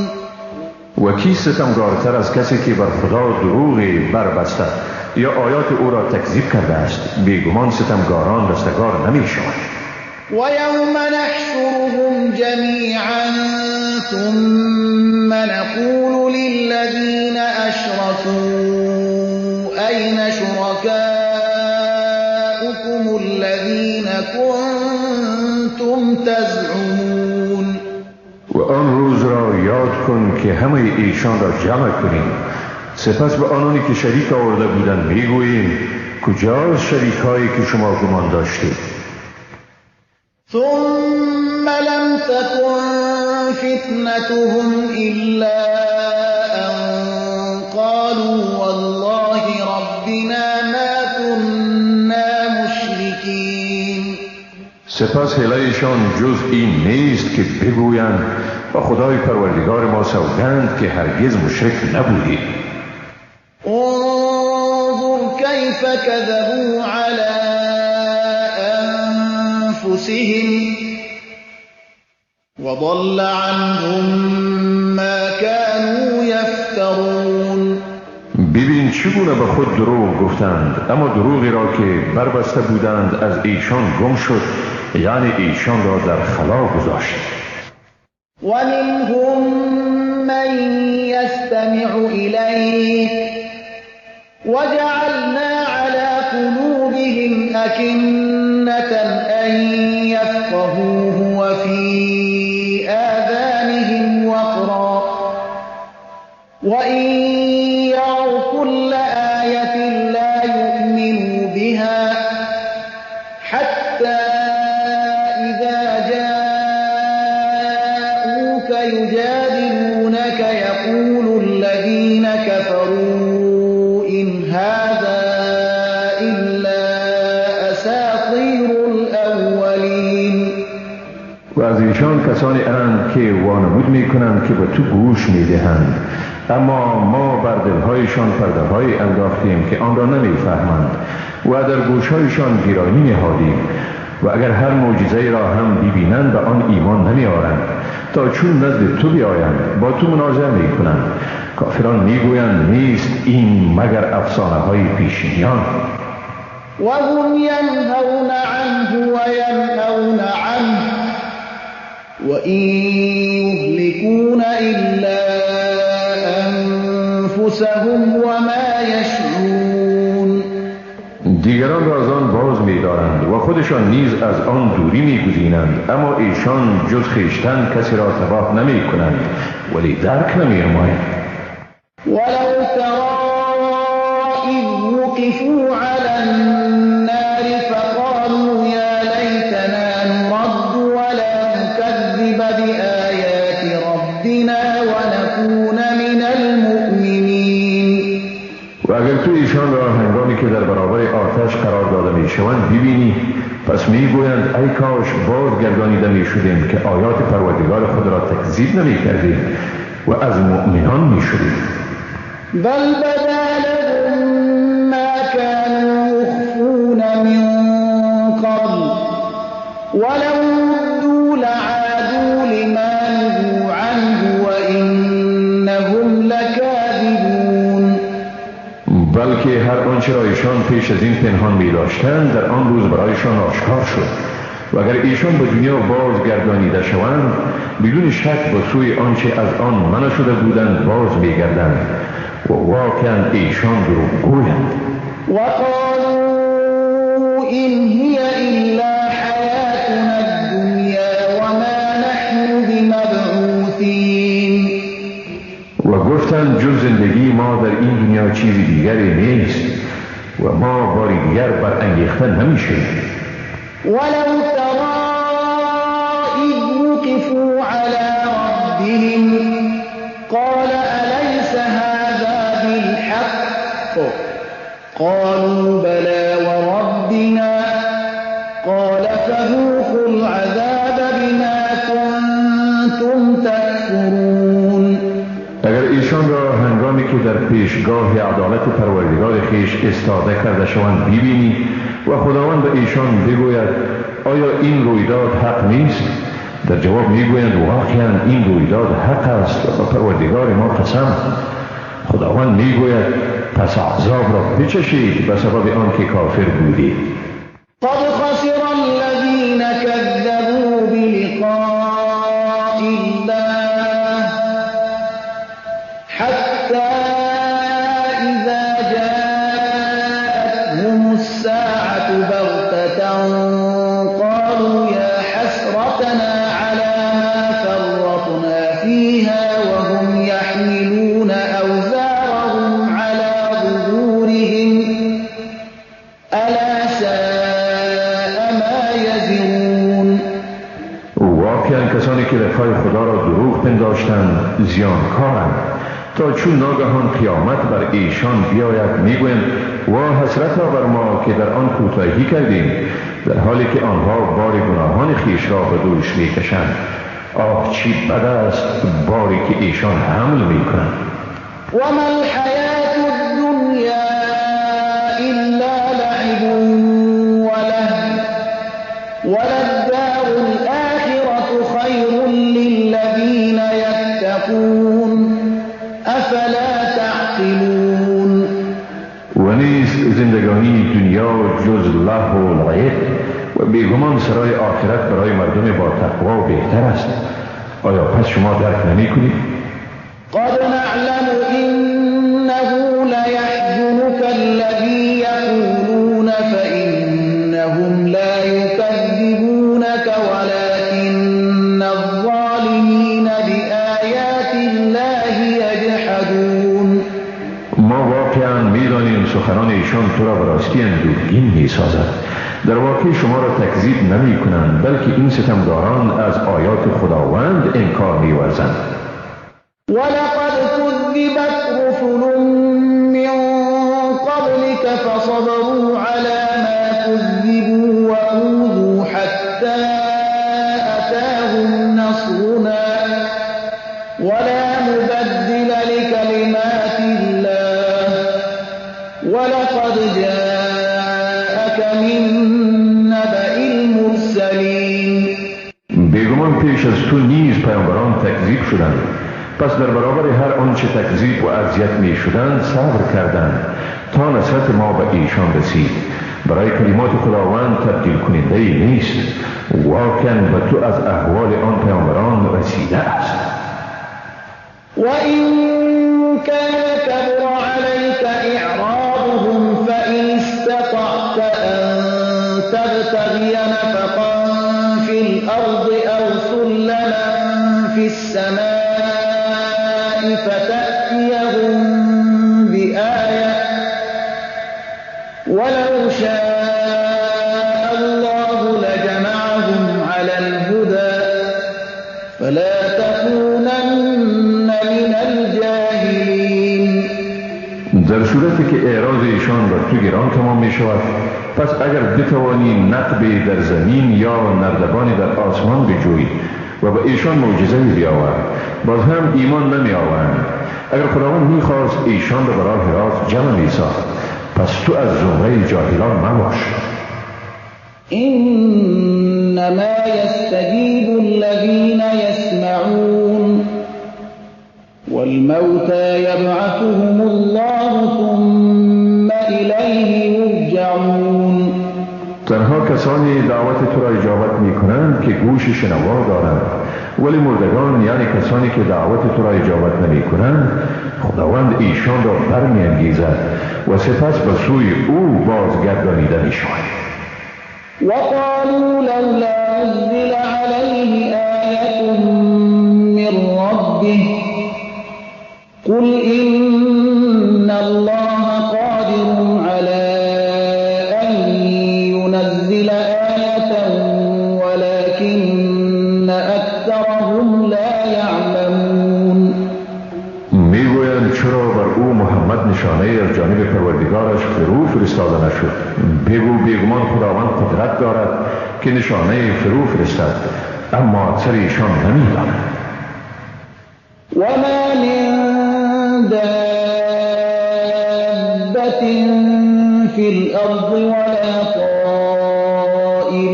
و کی ستمگارتر از کسی که بر خدا دروغی بربسته یا آیات او را تکذیب کرده است؟ بیگمان ستمگاران رستگار نمی‌شوند. ويوم نحشرهم جميعا ثم نقول للذين أشركوا أين شركاؤكم الذين كنتم تزعمون. و آن روز را یاد کن که همه ایشان را جمع کنیم، سپس به آنانی که شریک آورده بودند میگوییم کجاست شریکایی که شما گمان داشتید؟ ثم لم تكن فتنتهم إلا أن قالوا والله ربنا ما كنا مشركين. سپس حیله‌شان جز این نیست که بگویند با خدای پروردگار ما سوگند که هرگز مشرک نبودیم. انظر كيف كذبوا على أنفسهم وضل عنهم ما كانوا يفترون. ببین چگونه به خود دروغ گفتند، اما دروغی را که بربسته بودند از ایشان گم شد، یعنی ایشان را در خلا گذاشت. ومنهم من يستمع إليك وجعلنا على قلوبهم أكنة أن يفقهوه وفي آذانهم وقرا وإن يروا كل آية لا يؤمنوا بها حتى إذا جاءوك يجادلونك يقول الذين كفروا إن هذا إلا أساطير الأولين. و از ایشان کسانی اند که وانمود می کنند که به تو گوش می دهند، اما ما بر دلهایشان پرده های انداختیم که آن را نمی فهمند و در گوشهایشان گرانی نهادیم و اگر هر معجزه را هم ببینند به آن ایمان نمی آورند تا چون نزد تو بیایند با تو منازعه می کنند. کافران می گویند نیست این مگر افسانه های پیشینیان. وهم ينهون عنه وينأون عنه وإن يهلكون إلا أنفسهم وما يشعرون. دیگران را از آن باز می دارند و خودشان نیز از آن دوری می گزینند، اما ایشان جز خویشتن کسی را تباه نمی کنند ولی درک نمی نمایند. ولو ترى إذ وقفوا على النار فقالوا يا ليتنا نرد ولا نكذب بآيات ربنا ونكون من المؤمنين. و اگر تو ایشان را هنگامی که در برابر آتش قرار داده می شوند ببینی، پس می گویند ای کاش بازگردانیده می شدیم که آیات پروردگار خود را تکذیب نمی کردیم و از مؤمنان می شدیم. بل بدا لهم ما كانوا يخفون من قبل ولو ردوا لعادوا لما نهوا عنه وإنهم لكاذبون. بلکه هر آنچه را ایشان پیش از این پنهان می داشتند در آن روز برایشان آشکار شد و اگر ایشان به دنیا بازگردانیده شوند بدون شک به سوی آنچه از آن منع شده بودند باز می گردند و واقعا ایشان دروغگویند. وقالوا إن هي إلا حياتنا الدنيا وما نحن بمبعوثين. و گفتند جز زندگی ما در دنیا چیزی دیگری نیست و ما باری دیگر برانگیخته نمیشیم. ولو ترى إذ وقفوا على ربهم قال أليس هذا بالحق قالوا بلى وربنا قال فذوقوا العذاب بما كنتم تكفرون. اگر ایشان را هنگامی که در پیشگاه عدالت پروردگار خیش استاده کرده شوند ببینی و خداوند به ایشان بگوید آیا این رویداد حق نیست؟ در جواب میگویند واقعا این رویداد حق است و پروردگار ما قسم. خداوند میگوید پس عذاب را بچشید به سبب آنکه کافر بودید. قد خسر الذين كذبوا بلقاء الله حتى إذا جاءتهم الساعة بغتة قالوا يا حسرتنا على ما فرطنا فيها وهم يحملون أوزارهم على ظهورهم ألا ساء ما يزرون. واقعا کسانی که لقای خدا را دروغ پنداشتند زیانکارند تا چون ناگهان قیامت بر ایشان بیاید میگویند وا حسرتا بر ما که در آن کوتاهی کردیم، در حالی که آنها بار گناهان خیش را به دوش میکشند. آه چی بد است باری که ایشان حمل میکنند. وما الحياة الدنيا إلا لعب ولهو وللدار الآخرة خير للذين يتقون أفلا تعقلون. و نیست زندگانی دنیا جز لهو و لعب و بیگمان سرای آخرت برای مردم با تقوا بهتر است. آیا پس شما درک نمی کنید؟ قد نعلم إنه ليحزنك الذي يقولون فإنهم لا يكذبونك ولكن الظالمين بآيات الله يجحدون. ما واقعا میدانیم سخنان ایشان تو را براستی اندوهگین میسازد. در واقع شما را تکذیب نمی کنند بلکه این ستمگاران از آیات خداوند انکار می‌ورزند. ولقد كذبت رسل من قبلك فصبروا على ما كذبوا وأوذوا حتى أتاهم نصرنا ولا مبدل لكلمات الله ولقد جاءك من نبأ المرسلين. بیگمان پیش از تو نیز پیامبران تکذیب شدند، پس در برابر هر آنچه تکذیب و اذیت می شدند صبر کردند تا نصرت ما به ایشان رسید. برای کلمات خداوند تبدیل کننده ای نیست. واقعا به تو از احوال آن پیامبران رسیده است. وإن كان كبر عليك إعراضهم فإن استطعت أن تبتغي نفقا في الأرض أو سلما في السماء فتأتيهم بآية ولو شاء الله لجمعهم على الهدى فلا تكونن من الجاهلين. در صورتی که اعراض ایشان بر تو گران تمام می شود، پس اگر بتوانی نقبی در زمین یا نردبانی در آسمان بجوی و به ایشان معجزه بیاور، باز هم ایمان نمی آورند. اگر خداوند می خواست ایشان را برای راست جمع می ساخت، پس تو از زمره جاهلان مباش. إنما يستجيب الذين يسمعون والموتى يبعثهم الله ثم إليه يرجعون. تنها کسانی دعوت تو را اجابت می کنند که گوش شنوا دارند، ولی مردگان یعنی کسانی که دعوت تو را اجابت نمی کنند خداوند ایشان را برمی انگیزد و سپس به سوی او بازگردانیده می شود. وقالوا لولا نزل عليه آية من ربه قل إن الله نشانه از جانب پروردگارش فرو فرستاده نشد. بگو بیگمان خداوند قدرت دارد که نشانه فرو فرستد، اما اکثر ایشان نمی‌دانند. وما من دابة في الأرض ولا طائر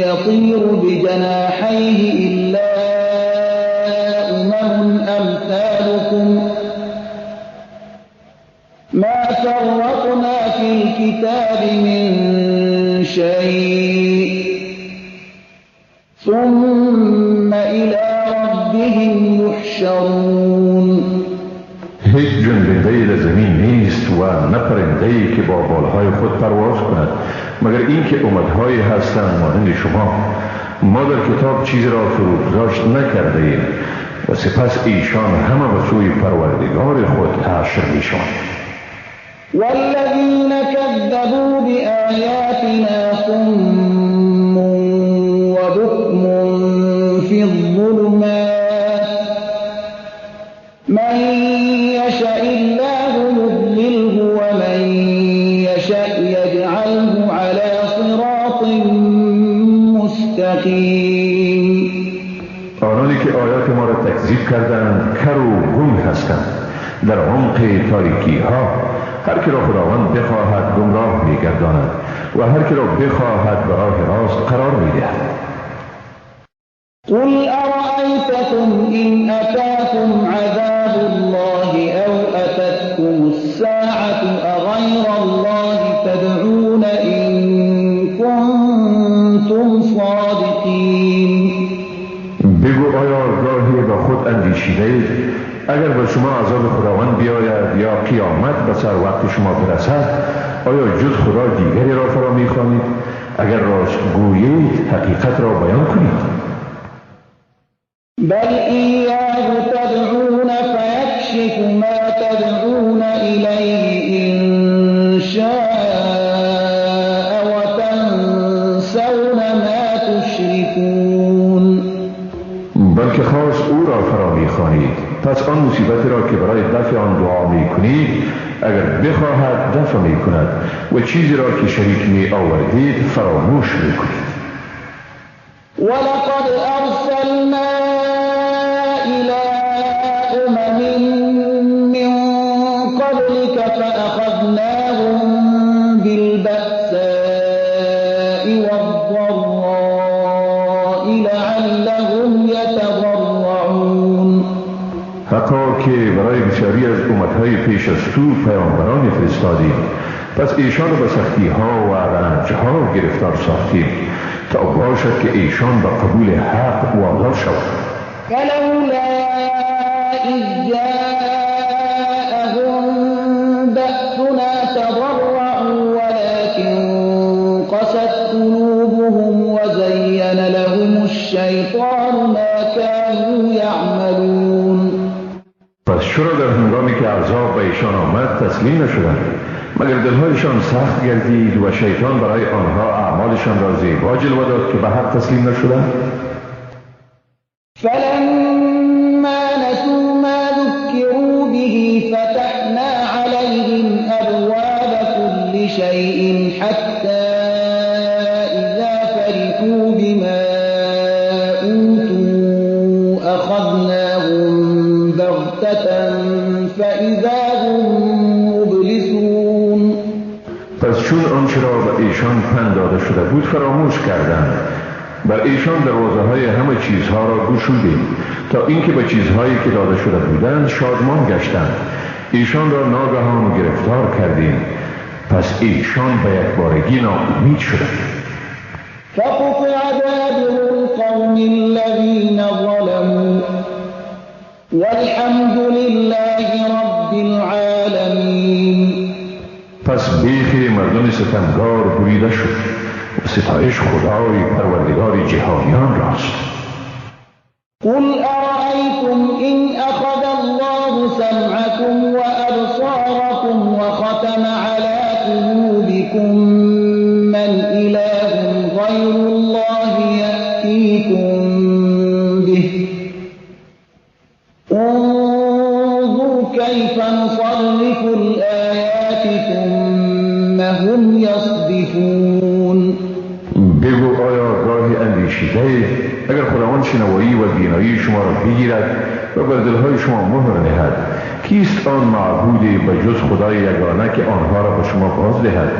يطير بجناحيه إلا أمثالكم ما فرطنا في الكتاب من شيء ثم إلى ربهم يحشرون. هیچ جنبنده‌ای در زمین نیست و نه پرنده‌ای که با بالهای خود پرواز کند مگر اینکه امت‌هایی هستند مانند شما. ما در کتاب چیزی را فرودگذاشت نکرده ایم و سپس ایشان همه به سوی پروردگار خود حشر می‌شوند. والذين كذبوا بآياتنا صم وبكم في الظلمات من يشاء الله يضلله ومن يشاء يجعله على صراط مستقيم. آنانی که آیات ما را تکذیب کردند کر و گم هستند در عمق تاریکی ها. هر که را خداوند بخواهد گمراه می‌گرداند و هر که را بخواهد به راه راست قرار می‌دهد. قل أرأيتكم إن أتاكم عذاب الله أو أتتكم الساعة أغير الله تدعون إن كنتم صادقين. بگو آیا گاهی به خود اندیشیدید اگر به شما عذاب خداوند بیاید یا قیامت به سر وقت شما برسد آیا جز خدا دیگری را فرا می‌خوانید؟ اگر راست گویید حقیقت را بیان کنید. بل إياه تدعون فيكشف ما تدعون إليه إن شاء وتنسون ما تشركون. بلکه خاص او را فرا می‌خوانید، پس آن مصیبتی را که برای دفع آن دعا می‌کنید اگر بخواهد دفع می‌کند و چیزی را که شریک می‌آورید فراموش می‌کنید. ولقد أرسلنا إلى أمم من قبلك فأخذناهم بالبأساء والضراء لعلهم يتضرعون. حقا که برای بسیاری از امتهای پیش از تو پیامبران فرستادیم، پس ایشان را به سختی ها و رنج ها گرفتار ساختیم تا باشد که ایشان به قبول حق وادار شوند. فلولا إذ جاءهم بأسنا تضرعوا ولكن قست قلوبهم وزين لهم الشيطان ما كانوا يعملون. پس چرا در هنگامی که عذاب به ایشان آمد تسلیم نشدند مگر دلهایشان سخت گردید و شیطان برای آنها اعمالشان را زیبا جلوه داد که به حق تسلیم نشدند. فلما نسوا ما ذكروا به فتحنا عليهم أبواب كل شيء حتى إذا فرحوا بما أوتوا أخذناهم بغتة فإذا هم مبلسون. پس چون آنچه را به ایشان پند داده شده بود فراموش کردند بر ایشان دروازه‌های همه چیزها را گشودیم تا اینکه به چیزهایی که داده شده بودند شادمان گشتند. ایشان را ناگهان گرفتار کردیم پس ایشان به یکبارگی ناامید شدند. فقطع دابر القوم الذين ظلموا والحمد لله رب العالمين. پس بیخ مردم ستمگار بریده شد و ستایش خدای پروردگار جهانیان راست. قل أرأيتم إن أخذ الله سمعكم وأبصاركم وختم على قلوبكم من إله غير الله يأتيكم به انظر كيف نصرف مسرفون. بگو آیا گاهی اندیشیده اگر خداوند شنوایی و بینایی شما را بگیرد و بر دلهای شما مهر نهد، کیست آن معبودی به جز خدای یگانه که آنها را به شما باز دهد؟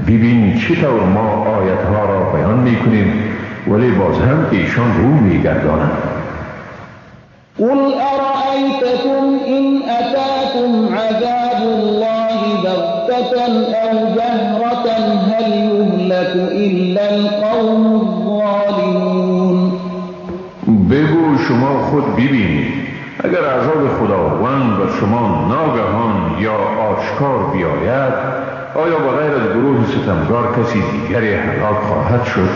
ببین چطور ما آیتها را بیان میکنیم ولی باز هم ایشان رو میگردانند. قل أرأيتكم إن أتاكم عذاب الله بغتة أو جهرة هل يهلك إلا القوم الظالمون. بگو شما خود ببینید اگر عذاب خداوند بر شما ناگهان یا آشکار بیاید، آیا بغیر از گروه ستمگار کسی دیگری هلاک خواهد شد؟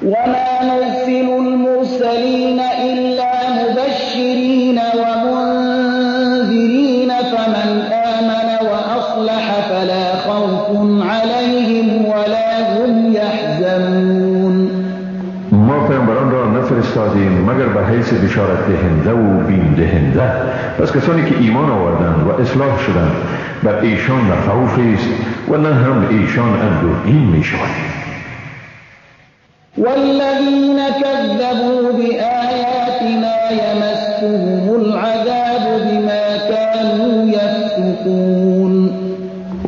وما نرسل المرسلين إلا مبشرين ومنذرين فمن آمن وأصلح فلا خوف عليهم ولا هم يحزنون. ما پیامبران را نفرستادیم مگر به حیث بشارت دهنده و بیم دهنده، پس کسانی که ایمان آوردند و اصلاح شدند بر ایشان نه خوفی است و نه هم ایشان اندوهگین می شوند. والذين كذبوا بآياتنا يمسهم العذاب بما كانوا يفسقون.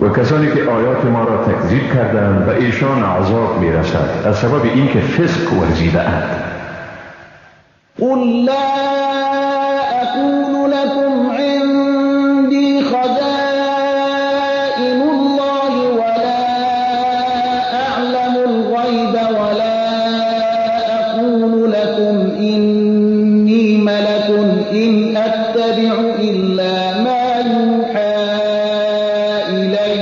و کسانی که آیات ما را تکذیب کردند به ایشان عذاب می رسد از سبب اینکه فسق ورزیده اند. قل لا أقول لكم عندي خزائن الله ولا أعلم الغيب ولا أقول لكم إني ملك إن أتبع إلا ما يوحى إلي.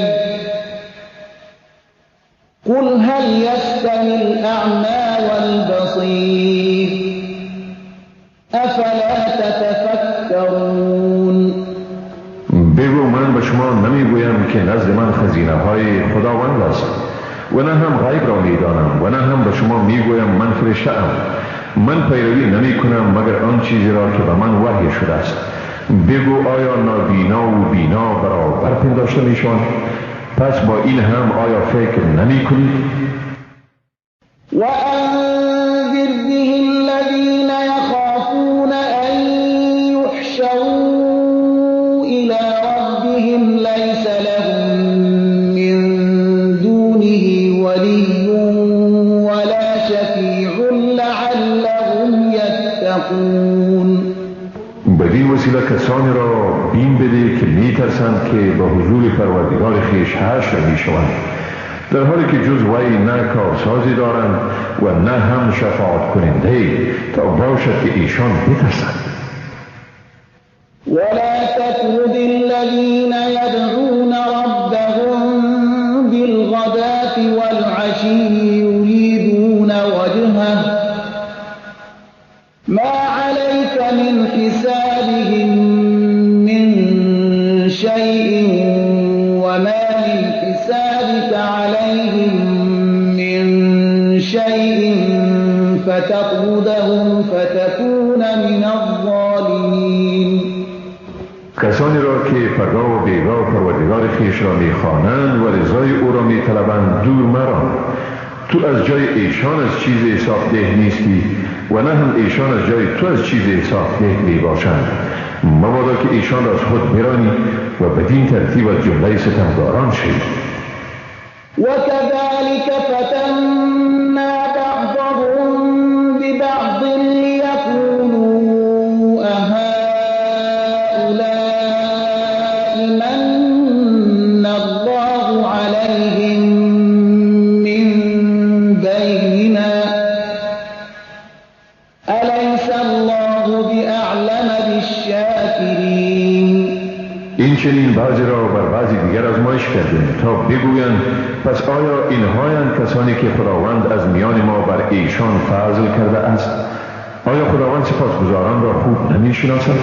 قل هل يستوي الأعمى والبصير أفلا تتفكرون. بگو من به شما نمیگویم که نزد من خزینه های خداوند است و نه هم غیب را میدانم و نه هم به شما میگویم من فرشته ام. من پیروی نمی کنم مگر آن چیزی را که به من وحی شده است. بگو آیا نابینا و بینا برابر پنداشته میشوند؟ پس با این هم آیا فکر نمی کنید؟ وأنذر به الذين يخافون أن يحشروا إلى ربهم ليس لهم من دونه ولي ولا شفيع لعلهم يتقون. بدین وسیله کسانی را بیم بده که می ترسند که به حضور پروردگار خیش حشر می شوند، در حالی که جز وی نه کارسازی دارند و نه هم شفاعت کننده تا باشد که ایشان بترسند. ولا تطرد الذين يدعون ربهم بالغداة والعشي يريدون وجهه ما عليك من حسابهم من شيء وما من حسابك عليهم من شيء فتطردهم فتكون من الظالمين. کسانی را که فردا و بیگاه پروردگار خیش را میخوانند و رضای او را میطلبند دور مران. تو از جای ایشان از چیز حساب ده نیستی و نه هم ایشان از جای تو از چیز حساب ده می باشند. مبادا که ایشان را از خود برانی و بدین ترتیب از جمله ستمگاران شوید. وكذلك فتنا بعضهم ببعض ليقولوا أهؤلاء من الله عليهم من بيننا أليس الله بأعلم بالشاكرين. این چنین بعضی را بر بعضی دیگر آزمایش کردیم تا بگویند پس آیا اینهایند کسانی که خداوند از میان ما بر ایشان فضل کرده است؟ آیا خداوند سپاسگزاران را خوب نمی‌شناسد؟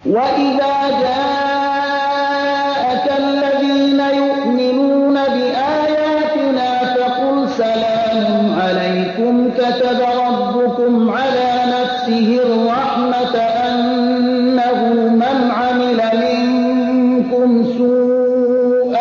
وَإِذَا جَاءَكَ الَّذِينَ يُؤْمِنُونَ بِآيَاتِنَا فَقُلْ سَلَامٌ عَلَيْكُمْ كَتَبَ رَبُّكُمْ عَلَى نَفْسِهِ الرَّحْمَةَ أَنَّهُ مَنْ عَمِلَ مِنكُمْ سُوءًا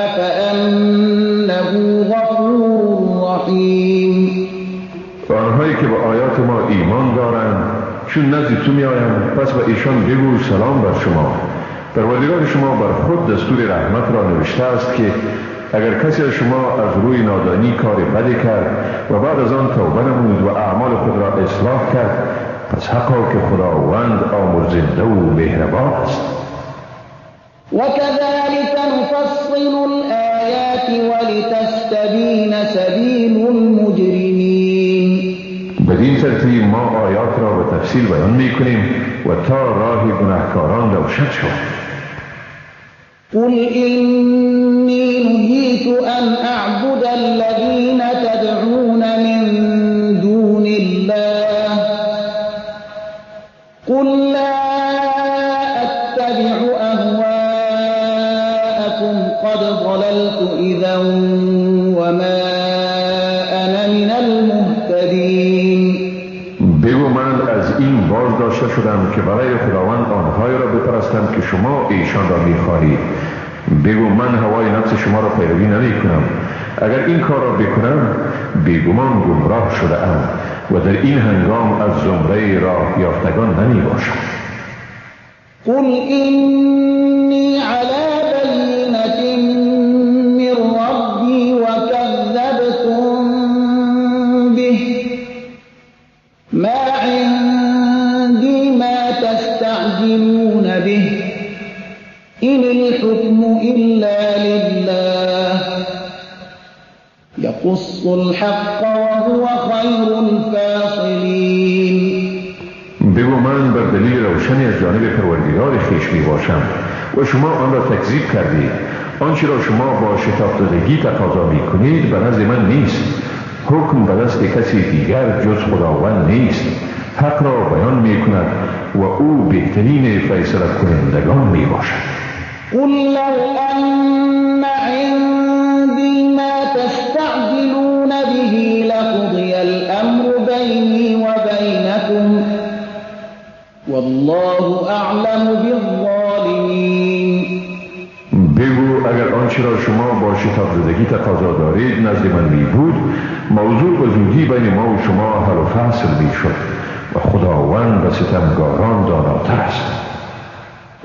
فأنه غفور رحیم. آنهایی که به آیات ما ایمان دارند چون نزد تو می آیند پس به ایشان بگو سلام بر شما. پروردگار شما بر خود دستور رحمت را نوشته است که اگر کسی از شما از روی نادانی کار بدی کرد و بعد از آن توبه نمود و اعمال خود را اصلاح کرد پس حقا که خداوند آمرزنده و مهربان است. وكذلك نفصل الآيات ولتستبين سبيل المجرمين. بدین ترتیب ما آیات را به تفصیل بیان می کنیم و تا راه گناهکاران روشن شود. قل إني نهيت أن أعبد الذين تدعون من دون الله قل لا أتبع أهواءكم قد ضللت إذا وما أنا من المهتدين. بگو من از این باز داشته شدم که برای خداوند آنهایی را بپرستم که شما ایشان را می‌خواهید. بگو من هوای نفس شما را پیروی نمی کنم. اگر این کار را بکنم بیگمان گمراه شده ام و در این هنگام از زمره راه یافتگان نمی باشم. قل إني على بينة من ربي وكذبتم به ما عندي ما تستعجلون به إن الحكم إلا لله يقص الحق وهو خير الفاصلين. بگو من بر دلیل روشنی از جانب پروردگار خویش می باشم و شما آن را تکذیب کردید. آنچه را شما با شتاب دادگی تقاضا می کنید به نزد من نیست. حکم به دست کسی دیگر جز خداوند نیست. حق را بیان می کند و او بهترین فیصله کنندگان می باشد. قل لو أن عندي ما تستعجلون به لقضي الأمر بيني وبينكم والله أعلم بالظالمين. بگو اگر آنچه را شما با شتاب زدگی تقاضا دارید نزد من می بود موضوع به زودی بین ما و شما حل و فصل می شد و خداوند به ستمگاران داناتر است.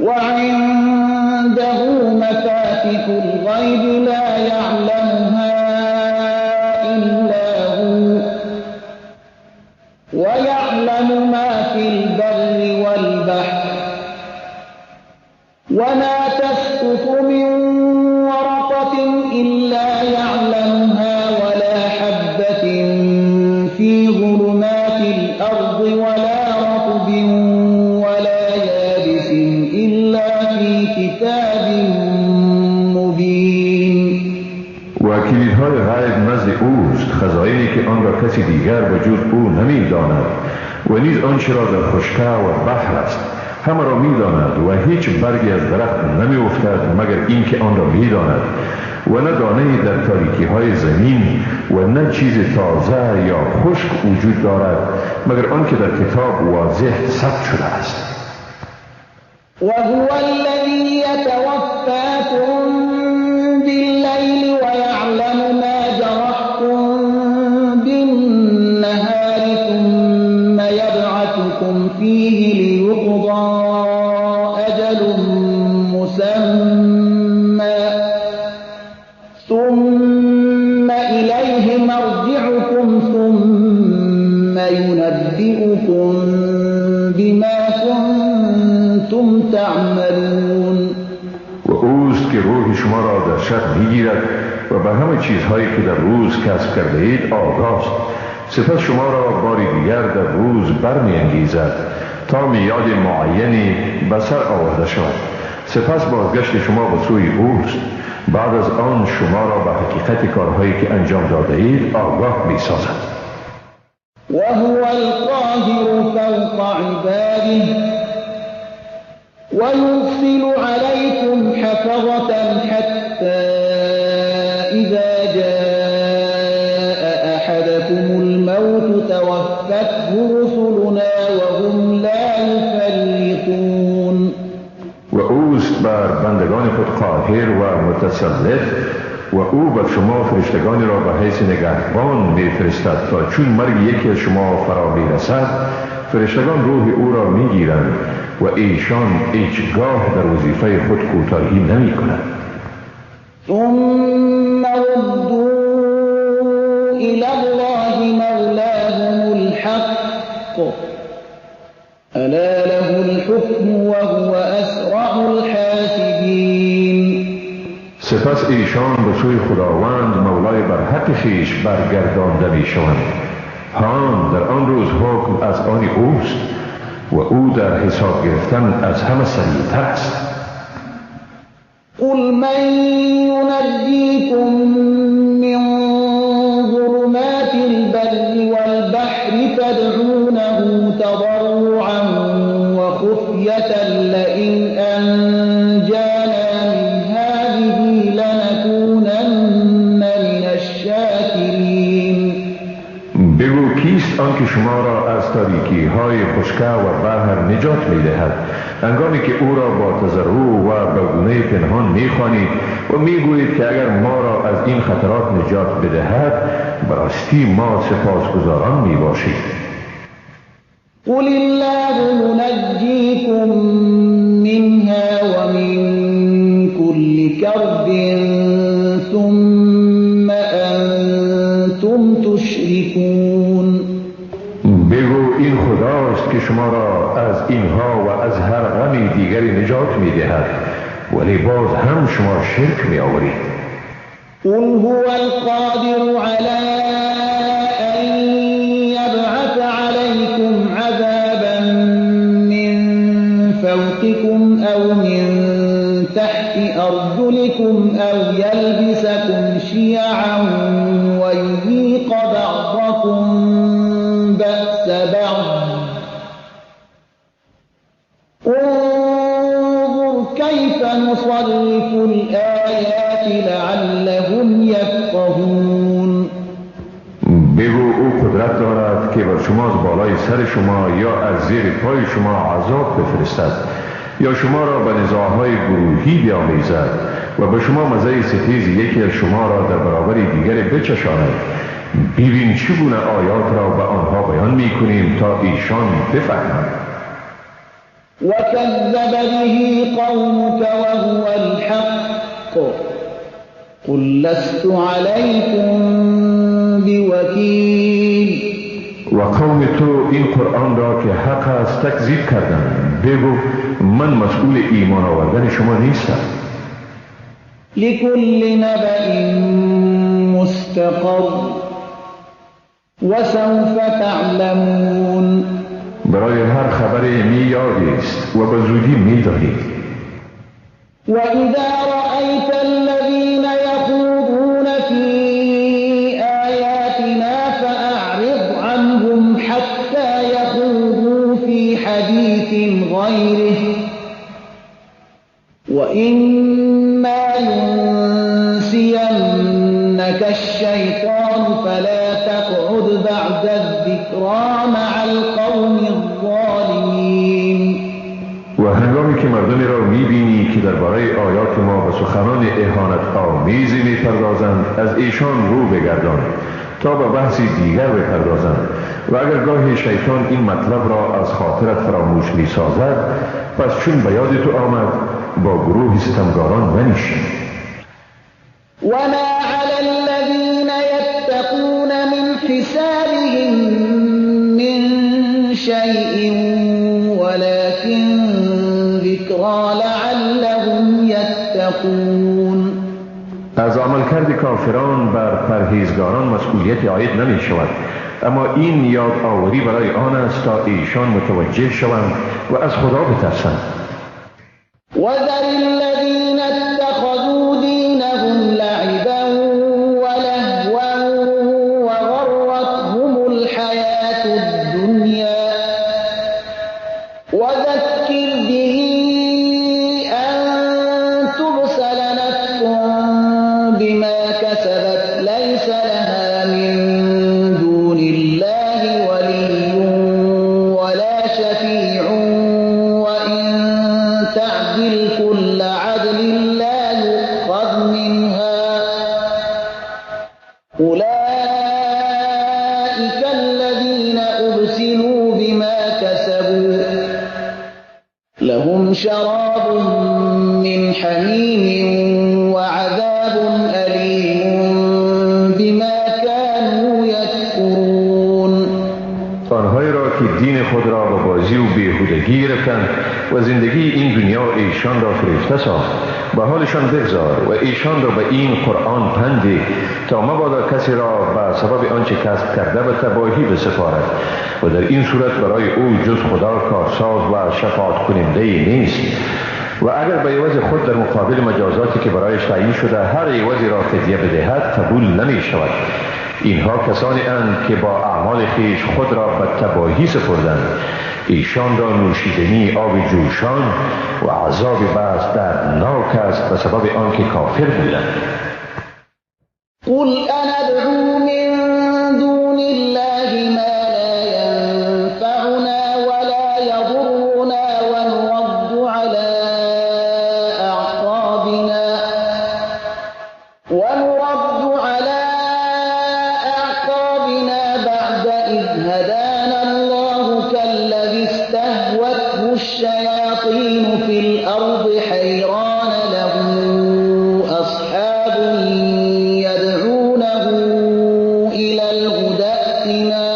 وعنده مفاتح الغيب لا يعلمها إلا هو ويعلم ما في البر والبحر وما تسقط من ورقة إلا يعلمها ولا حبة في ظلمات الأرض ولا رطب ولا يابس إلا في كتاب مبين. و کلیدهای غیب نزد اوست، خزائنی که آن را کسی دیگر به جز او نمی داند و نیز آنچه را در خشکی و بحر است همه را می داند و هیچ برگی از درخت نمی افتد مگر اینکه آن را می داند و نه دانه‌ای در تاریکی های زمین و نه چیز تازه یا خشک وجود دارد مگر آنکه در کتاب واضح ثبت شده است. وهو الذي يتوفاكم بالليل ويعلم ما جرحتم بالنهار ثم يبعثكم فيه ليقضى أجل مسمى ثم إليه مرجعكم ثم ينبئكم بما كنتم تعملون. و اوست که روح شما را در شب میگیرد و به همه چیزهایی که در روز کسب کرده اید آگاست. سپس شما را باری دیگر در روز برمی انگیزد تا میاد معینی به سر آورده شود. سپس بازگشت شما به سوی اوست. بعد از آن شما را به حقیقت کارهایی که انجام داده اید آگاه می سازد. وهو القاهر فوق عباده ويرسل عليكم حفظة حتى إذا جاء أحدكم الموت توفته رسلنا وهم لا يفرطون. و اوست بر بندگان خود قادر قاهر و متسلط و او بر شما فرشتگانی را به حیث نگهبان میفرستد تا چون مرگ یکی از شما فرا میرسد فرشتگان روح او را میگیرند و ایشان هیچگاه در وظیفه خود کوتاهی نمی کند. ثم ردوا إلى الله مولاهم الحق ألا له الحكم وهو أسرع الحاسبين. سپس ایشان به سوی خداوند مولای بر حق خویش برگردانده می شوند. هان در آن روز حکم از آن اوست و او در حساب گرفتن از همه سریعتر است. قل من ينجيكم من ظلمات البر والبحر تدعونه تضرعا وخفية لئن أنجانا من هذه لنكونن من الشاكرين. بگو کیست آنکه شما را از تاریکی های خشکه و بحر نجات می دهد هنگامی که او را با تضرع و به گونه پنهان می خوانید و می گویید که اگر ما را از این خطرات نجات بدهد براستی ما سپاسگزاران می باشید. قل الله ينجيكم منها ومن كل كرب ثم أنتم تشركون. بگو این خداست که شما را از اینها و از هر غم دیگری نجات می دهد ولی باز هم شما شرک می آورید. قل هو القادر على أن يبعث عليكم عذابا من فوقكم أو من تحت أرجلكم أو يلبسكم شيعا ويذيق بعضكم بأس بعض. انظر كيف نصرف الآيات لعلهم يفقهون. بگو او قدرت دارد که بر شما از بالای سر شما یا از زیر پای شما عذاب بفرستد یا شما را به نزاعهای گروهی بیامیزد و به شما مزه ستیز یکی از شما را در برابر دیگر بچشاند. ببین چگونه آیات را به آنها بیان می کنیم تا ایشان بفهمند. وكذب به قومك وهو الحق قل لست عليكم بوكيل. و قوم تو این قرآن را که حق است تکذیب کردند. بگو من مسئول ایمان آوردن شما نیستم. لكل نبأ مستقر وسوف تعلمون. برای هر خبر میادی است و به زودی میدانید. وإذا رأيت الذين يخوضون في آياتنا فأعرض عنهم حتى يخوضوا في حديث غيره وإما ينسينك الشيطان فلا تقعد بعد الذكرى مع القوم الظالمين. و هنگامی که مردمی را میبینی که درباره آیات ما به سخنان اهانت آمیزی میپردازند از ایشان رو بگردان تا به بحثی دیگر بپردازند و اگر گاهی شیطان این مطلب را از خاطرت فراموش میسازد پس چون به یاد تو آمد با گروه ستمگاران منشین. وما على الذين يتقون من حسابهم من شيء ولكن ذكرى لعلهم يتقون. از عملکرد کافران بر پرهیزگاران مسئولیت عاید نمی شود اما این یاد آوری برای آن است تا ایشان متوجه شوند و از خدا بترسند. وذر الذين اتخذوا دينهم لعبا ولهوا وغرتهم الحياة الدنيا وذكر به أن تبسل نفس بما كسبت ليس لها من دون الله ولي ولا شفيع وإن تعدل كل شراب من حمیم و عذاب ألیم بما كانوا یکفرون. آنهایی را که دین خود را به بازی و بیهودگی گرفتند و زندگی این دنیا ایشان را فریفته ساخت، به حالشان بگذار و ایشان را به این قرآن پندی تا مبادا کسی را به سبب آنچه کسب کرده به تباهی بسپارد و در این صورت برای او جز خدا کارساز و شفاعت کننده نیست. و اگر به عوض خود در مقابل مجازاتی که برایش تعیین شده هر عوضی را فدیه بدهد قبول نمی شود. اینها کسانی اند که با اعمال خویش خود را به تباهی سپردند. ایشان را نوشیدنی آب جوشان و عذاب بس دردناک است به سبب آنکه کافر بودند. قل أندعو من دون الله ما لا ينفعنا ولا يضرنا ونرد على أعقابنا بعد إذ هدانا الله كالذي استهوته الشياطين في الأرض حيران له أصحاب يدعونه إلى الهدى ائتنا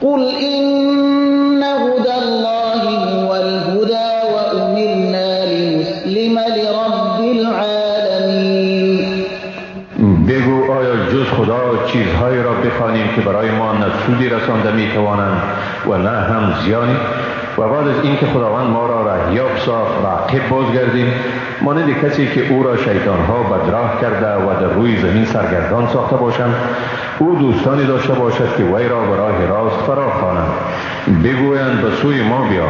قل إن هدى الله هو الهدى وأمرنا لنسلم لرب العالمين. بگو آیا جز خدا چیزهایی را بخوانیم که برای ما نه سودی رسانده میتوانند و نه هم زیانی؟ و بعد از اینکه خداوند ما را رهیاب ساخت و عقب بازگردیم مانند کسی که او را شیطانها بدراه کرده و در روی زمین سرگردان ساخته باشند، او دوستانی داشته باشد که وی را به راه راست فرا خوانند. بگویند به سوی ما بیا.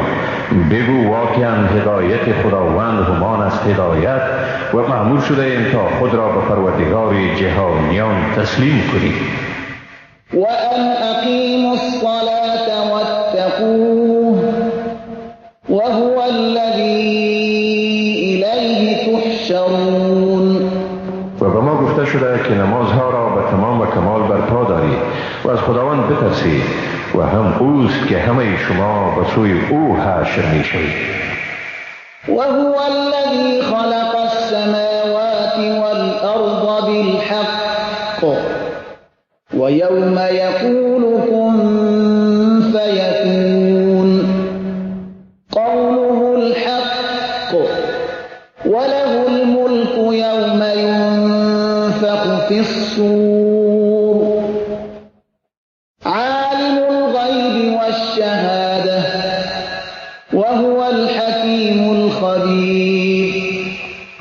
بگو واقعا هدایت خداوند همان است هدایت و مأمور شده ایم تا خود را به پروردگار جهانیان تسلیم کنیم. وأن أقيموا الصلاة واتقوه وهو الذي إليه تحشرون. و به ما گفته شده که نمازها را به تمام و کمال برپا دارید و از خداوند بترسید و هم اوست که همه شما به سوی او حشر می شوید. وهو الذي خلق السماوات والأرض بالحق ويوم يقول كن فيكون قوله الحق وله الملك يوم ينفخ في الصور عالم الغيب والشهادة وهو الحكيم الخبير.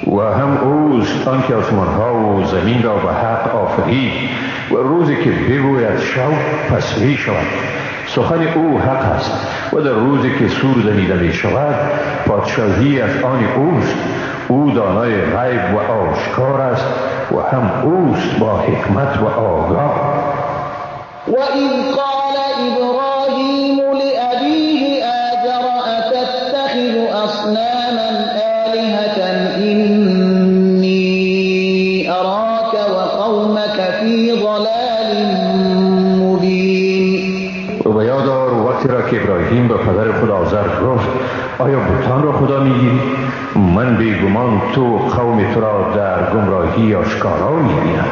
و هم اوست آنکه آسمانها و زمین را به حق آفرید و روزی که بگوید شو پس می شود. سخن او حق است و در روزی که سور دمیده می شود پادشاهی از آن اوست. او دانای غیب و آشکار است و هم اوست با حکمت و آگاه. وَإِذْ قَالَ إِبْرَاهِيمُ لِأَبِيهِ آزَرَ أَتَتَّخِذُ أَصْنَامًا آلِهَةً إِنِّي أَرَاكَ وَقَوْمَكَ فِي ضَلَالٍ مُبِينٍ. و به یاد آر وقتی را که ابراهیم به پدر خود آزر گفت آیا بتان را خدا میگیری؟ من بیگمان تو قوم تو را در گمراهی آشکارا میبینم.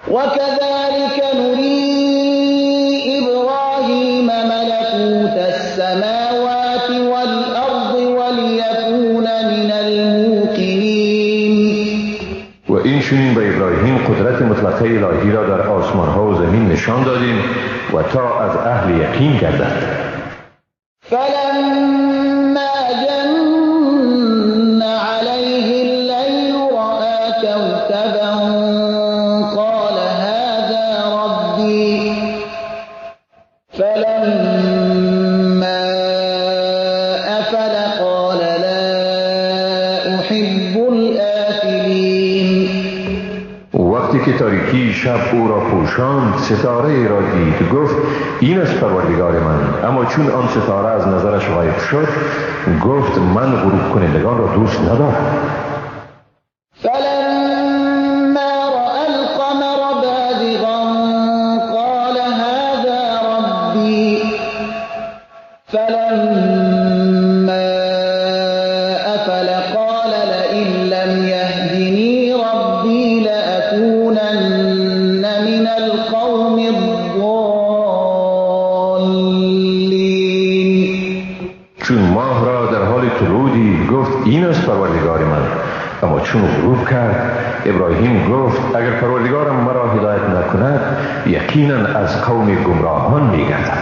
وَكَذَلِكَ نُرِي إِبْرَاهِيمَ مَلَكُوتَ السَّمَاوَاتِ وَالْأَرْضِ وَلِيَكُونَ مِنَ الْمُوقِنِينَ. و این چنین به ابراهیم قدرت مطلقه الهی را در آسمان ها و زمین نشان دادیم و تا از اهل یقین گردد. فَلَمَّا جَنَّ عَلَيْهِ اللَّيْلُ رَأَىٰ كَوْكَبًا قَالَ هَٰذَا رَبِّي فَلَمَّا أَفَلَ قَالَ لَا أُحِبُّ الْآفِلِينَ. وقتی که تاریکی شب او را پوشاند ستاره را دید گفت این است پروردگار من. اما چون آن ستاره از نظرش غایب شد گفت من غروب کنندگان را دوست ندارم. فَلَمَّا رَأَى الْقَمَرَ بَازِغًا قَالَ هَٰذَا رَبِّي فَلَمَّا این است پروردگار من. اما چون غروب کرد ابراهیم گفت اگر پروردگارم مرا هدایت نکند یقینا از قوم گمراهان میگردم.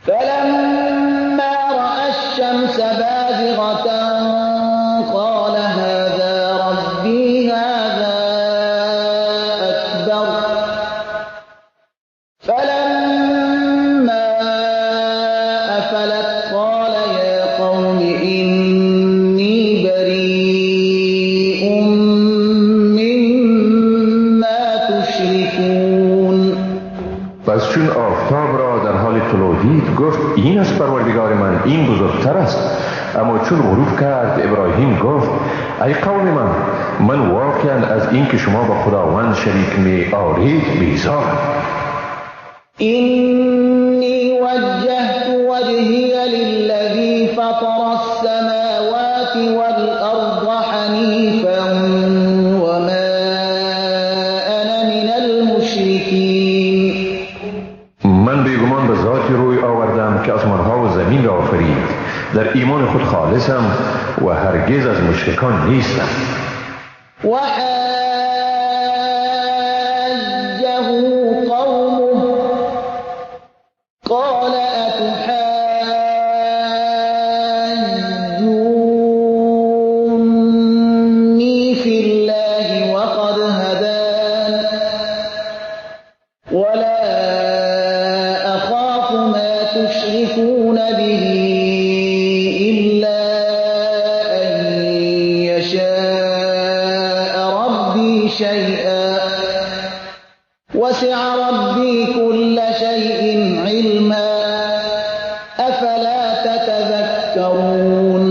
فلما رأى الشمس بازغة قال هذا ربي هذا أكبر. فلما أفلت قال يا قوم إني بريء مما تشركون. پس چون آفتاب را در حال طلوع دید گفت این است پروردگار من، این بزرگتر است. اما چون غروب کرد ابراهیم گفت ای قوم من واقعا از این که شما با خداوند شریک می آرید بیزارم. إني وجهت وجهي للذي فطر السماوات والأرض حنيفا وما أنا من المشركين. من بیگمان به ذاتی روی آوردم که آسمانها و زمین را آفرید. در ایمان خود خالصم و هرگز از مشرکان نیستم. وحاجه قومه قال أتحاجوني في الله وقد هدان ولا أخاف ما تشركون به إلا أن يشاء ربي شيئا وسع ربي كل شيء علما أفلا تتذكرون.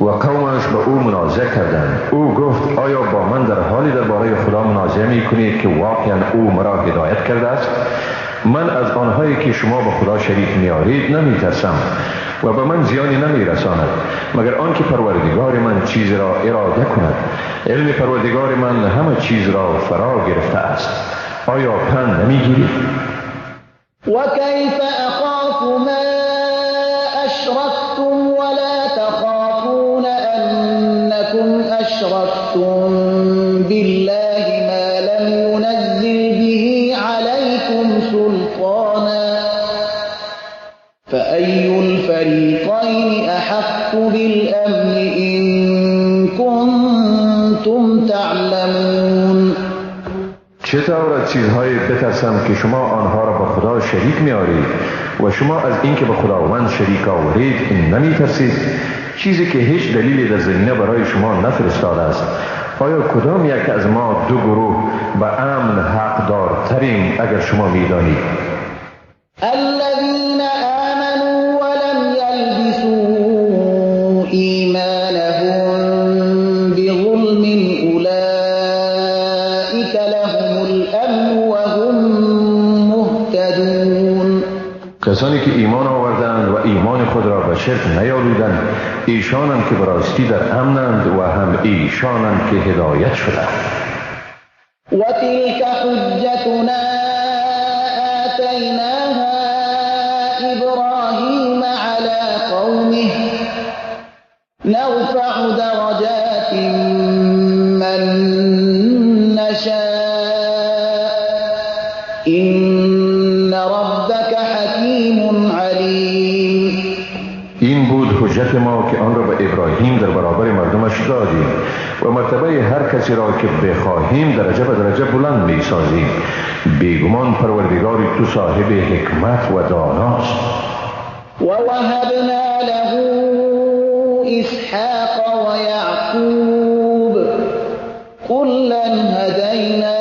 و قومش به او منازعه کردند. او گفت آیا با من در حالی درباره خدا منازعه می کنید که واقعا او مرا هدایت کرده است؟ من از آنهایی که شما به خدا شریک می‌آورید نمی ترسم و به من زیانی نمی رساند مگر آنکه پروردگار من چیز را اراده کند. علم پروردگار من همه چیز را فرا گرفته است. آیا پند نمی‌گیرید؟ وكيف أخاف ما أشركتم ولا تخافون أنكم أشركتم بالله ما لم ينزل به عليكم سلطانا فأي الفريقين أحق بالأمن إن كنتم تعلمون. چطور از چیزهایی بترسم که شما آنها را با خدا شریک می‌آورید و شما از اینکه به خداوند شریک آورید این نمی ترسید؟ چیزی که هیچ دلیلی در زمینه برای شما نفرستاده است. آیا کدام یک از ما دو گروه به امن حق دارتریم اگر شما می‌دانید؟ الذين آمنوا ولم يلبسوا إيمانهم بظلم أولئك لهم الأمن وهم مهتدون. کسانی که ایمان آوردند و ایمان خود را به شرک نیالودند ایشانند که به راستی در امنند و هم ایشانند که هدایت شدند. وتلك حجتنا آتيناها إبراهيم على قومه نرفع درجات من نشاء إن ربك حكيم عليم. این بود حجت ما که آن را به ابراهیم در برابر مردمش دادیم و مرتبه هر کسی را که بخواهیم درجه به درجه بلند می سازیم. بیگمان پروردگاری تو صاحب حکمت و داناست. ووهبنا له إسحاق ويعقوب كلا هدينا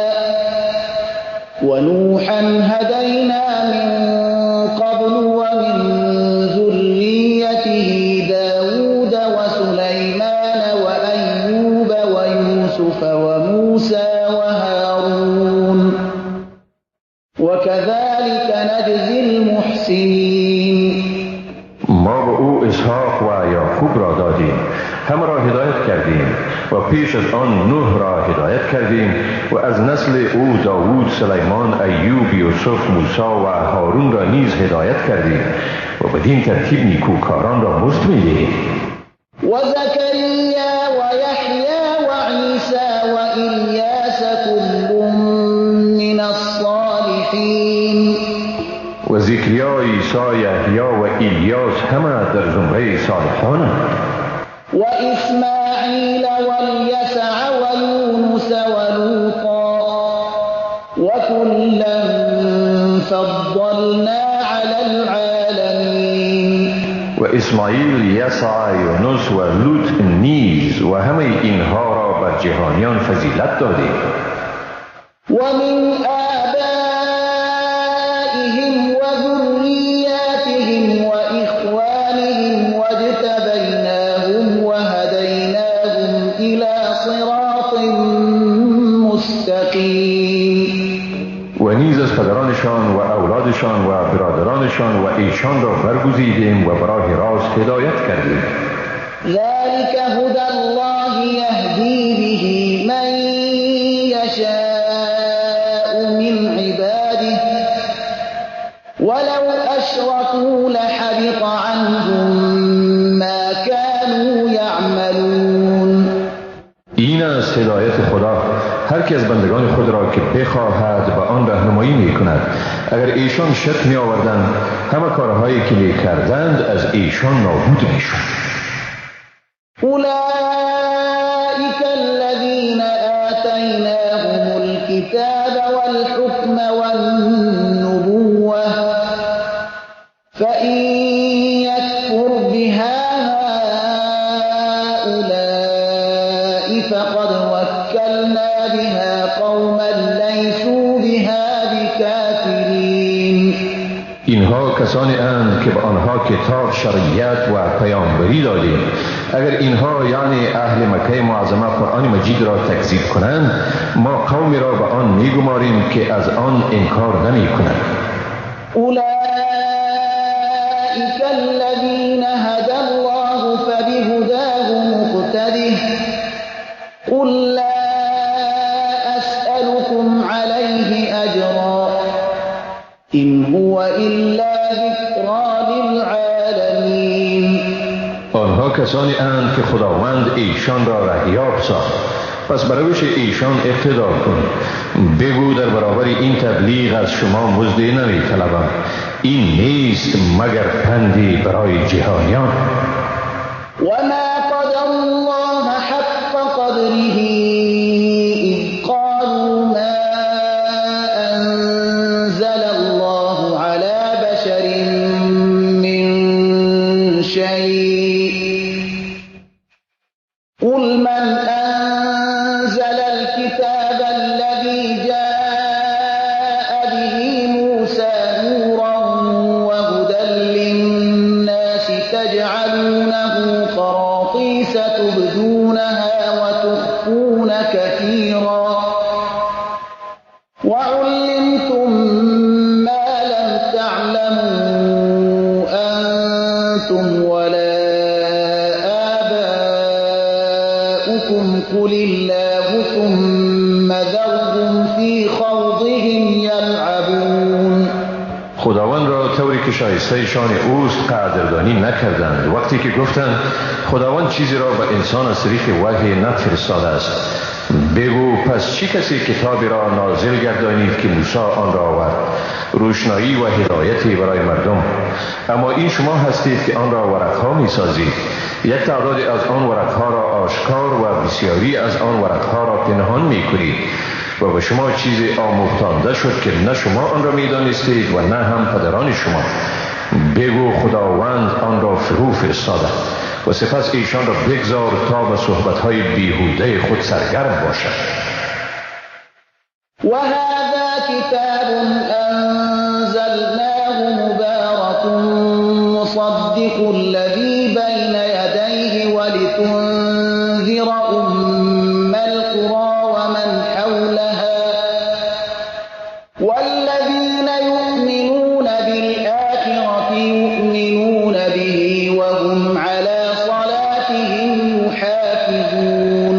ونوحا هدينا من قبل ومن ذريته داود وسليمان وأيوب ويوسف وموسى وهارون وكذلك نجزي المحسنين. ما به او اسحاق و یعقوب را دادیم، همه را هدایت کردیم و پیش از آن نوح را هدایت کردیم و از نسل او داوود، سلیمان، ایوب، یوسف، موسی و هارون را نیز هدایت کردیم و بدین ترتیب نیکوکاران را مزد می‌دهیم. و زکریا عقیده صالحانند. و اسماعیل و الیسع و یونس و لوطا و کلا فضلنا علی العالمین. و اسماعیل، یسع، یونس و لوط نیز و همه اینها را بر جهانیان فضیلت دادیم. و من آبائهم و ذریاتهم و اخوانهم و اجتبیناهم و هدیناهم الی صراط مستقیم. و نیز از پدرانشان و اولادشان و برادرانشان و ایشان را برگزیدیم و برای راست هدایت کردیم. ذلك هدى الله يهدي به من يشاء من عباده ولو أشركوا لحبط عنهم ما كانوا يعملون. این است هدایت خدا. هر که از بندگان خود را که بخواهد به آن راهنمایی می‌کند. اگر ایشان شرک می‌آوردند همه کارهایی که می‌کردند از ایشان نابود می‌شد. أولئك الذين آتيناهم الكتاب والحكم والنبوة فإن يكفر بها هؤلاء فقد وكلنا بها قوما ليسوا بها بكافرين. اینها کسانی اند که به آنها کتاب، شریعت و پیامبری دادیم. اگر اینها یعنی اهل مکه معظمه قرآن مجید را تکذیب کنند ما قومی را به آن میگماریم که از آن انکار نمی کنند. أولئك الذين هدى الله فبهداه مقتده قل لا أسألكم عليه أجرا إن هو إلا ذكرى للعالمين. آنها کسانی اند که خداوند ایشان را رهیاب ساخت پس بر روش ایشان اقتدا کن. بگو در برابر این تبلیغ از شما مزدی نمی طلبم. این نیست مگر پندی برای جهانیان. وما قدر الله حق قدره إذ قالوا ما أنزل الله على بشر من شيء قل من أنزل الكتاب الذي جاء به موسى نورا وهدى للناس تجعلونه قراطيس تبدونها وتخفون كثيرا وعلمتم ما لم تعلموا أنتم ولا آباؤكم قل الله ثم ذرهم في خوضهم يلعبون. خداوند را طوری که شایسته شان اوست قدردانی نکردند وقتی که گفتند خداوند چیزی را به انسان از طریق وحی نفرستاده است. بگو پس چی کسی کتابی را نازل گردانید که موسی آن را آورد روشنایی و هدایتی برای مردم. اما این شما هستید که آن را ورقها می سازید. یک تعداد از آن ورقها را آشکار و بسیاری از آن ورقها را پنهان می کنید و به شما چیزی آموختانده شد که نه شما آن را می دانستید و نه هم پدران شما. بگو خداوند آن را فرو فرستاده و سپس ایشان را بگذار تا به صحبتهای بیهوده خود سرگرم باشد. و هذا کتاب انزلناه مبارک مصدق الذی بین یدیه ولتنذر ام القرى ومن حولها والذین یؤمنون بالآخرة یؤمنون به وهم على صلاتهم یحافظون.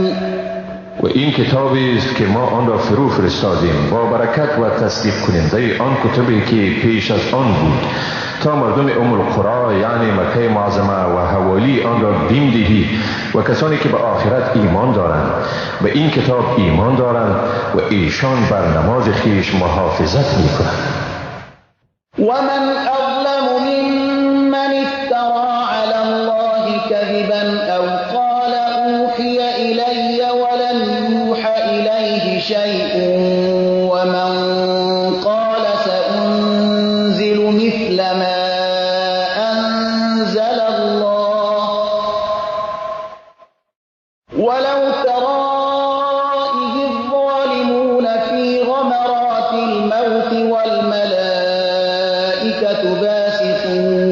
و این کتابی است که ما آن را فرو فرستادیم با برکت و تصدیق کننده آن کتبی که پیش از آن بود تا مردم ام القرى یعنی مکه معظمه و حوالی آن را دین دهی و کسانی که به آخرت ایمان دارند به این کتاب ایمان دارند و ایشان بر نماز خیش محافظت می کنند. ومن أظلم ممن افترى على الله أو قال أوحي إلي ولم يوح إليه شيء ومن قال سأنزل مثل ما أنزل الله ولو ترى إذ الظالمون في غمرات الموت والملائكة باسطوا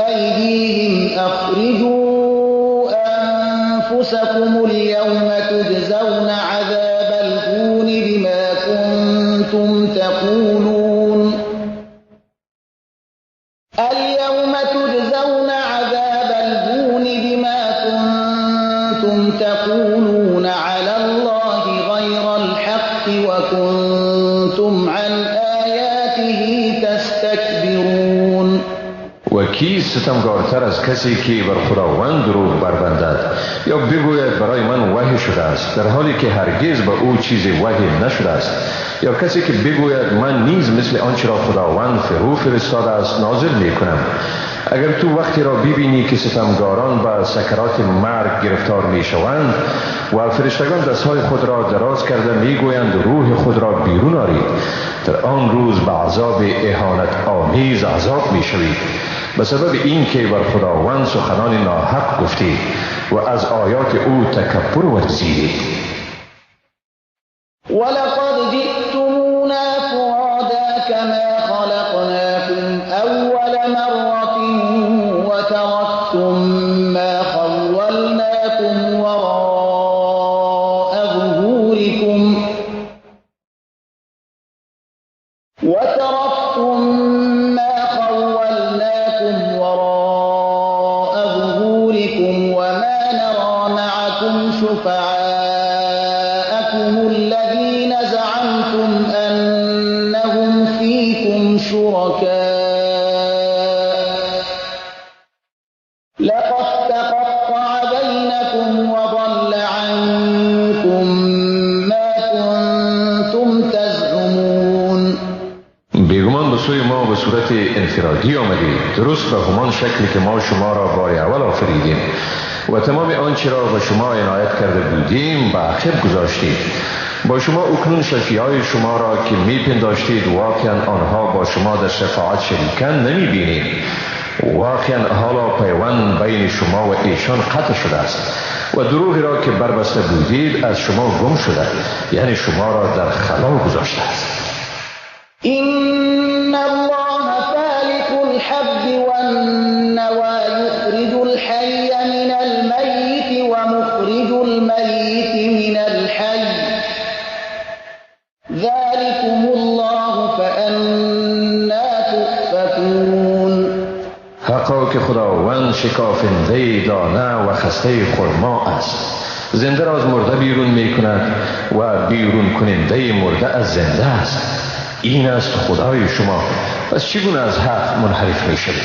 أيديهم أخرجوا أنفسكم اليوم تجزون عذاب الهون بما كنتم تقولون اليوم تجزون عذاب الهون بما كنتم تقولون على الله غير الحق وكنتم عن آياته تستكبرون. و کی ستمگارتر از کسی که بر خداوند دروغ بربندد یا بگوید برای من وحی شده است در حالی که هرگز به او چیزی وحی نشده است، یا کسی که بگوید من نیز مثل آنچه را خداوند فرو فرستاده است نازل می کنم. اگر تو وقتی را ببینی که ستمگاران به سکرات مرگ گرفتار می شوند و فرشتگان دستهای خود را دراز کرده می گویند روح خود را بیرون آرید، در آن روز به عذاب اهانت آمیز عذاب می شوید به سبب این که بر خداوند سخنان ناحق گفتید و از آیات او تکبر ورزیدید. ولقد جئتمونا فرادا كما خلقناكم أول مرة وتركتم ما خولناكم وراء ظهوركم وما نرى معكم شفعاءكم الذين زعمتم أنهم فيكم شركاء لقد تقطع بينكم وضل عنكم ما كنتم تزعمون. بیگمان به سوی ما به صورت انفرادی آمدید، درست به همان شکلی که ما شما را بار اول آفریدیم و تمام آنچه را به شما عنایت کرده بودیم به عقب گذاشتید. با شما اکنون شفیعای شما را که میپنداشتید واقعا آنها با شما در شفاعت شریکند نمیبینید. واقعا حالا پیوند بین شما و ایشان قطع شده است و دروغی را که بربسته بودید از شما گم شده، یعنی شما را در خلا گذاشته است. إن الله فالق الحب والنوى يخرج الحي من الميت ومخرج الميت من الحي ذلكم الله فأنا تؤفكون. حقا که خداوند شکافنده دانه و خسته خرما است، زنده را از مرده بیرون می کند و بیرون کننده مرده از زنده است. این است خدای شما، پس چگونه از حق منحرف می شوید؟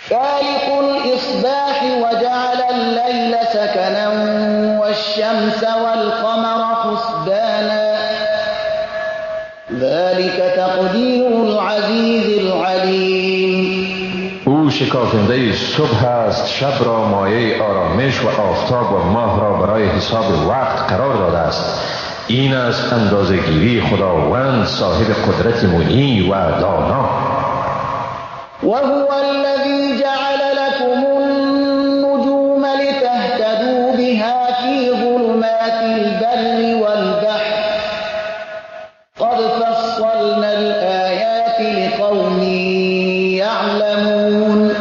فالق الإصباح وجعل الليل سكنا والشمس والقمر حسبانا ذلك تقدير العزيز العليم. او شکافنده صبح است، شب را مایه آرامش و آفتاب و ماه را برای حساب وقت قرار داده است. این است اندازه‌گیری خداوند صاحب قدرت منی و دانا. وهو الذي جعل لكم النجوم لتهتدوا بها في ظلمات البر والبحر قد فصلنا الآيات لقوم يعلمون.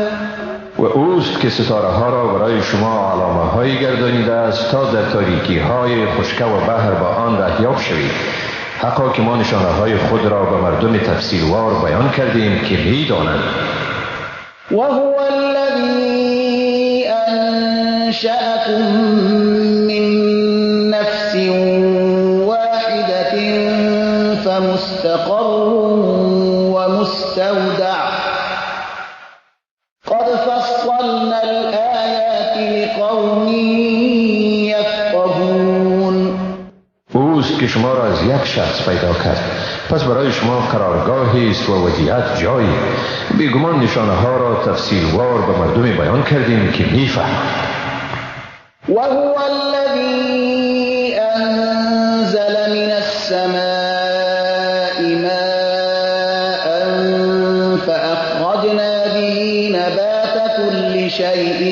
و اوست که ستاره ها را برای شما علامه هایی گردانیده است تا در تاریکی های خشک و بحر با آن رهیاب شوید. حقا که ما نشانه های خود را به مردم تفصیلوار بیان کردیم که می دانند. وهو الذي أنشأكم من نفس واحدة فمستقر ومستودع قد فصلنا الآيات لقوم يفقهون. اوست که شما را از یک شخص پیدا کرد، پس برای شما قرارگاهی است و ودیعت جایی. بیگمان نشانه ها را تفصیلوار به مردم بیان کردیم که می‌فهمند. وهو الذي أنزل من السماء ماء فأخرجنا به نبات كل شيء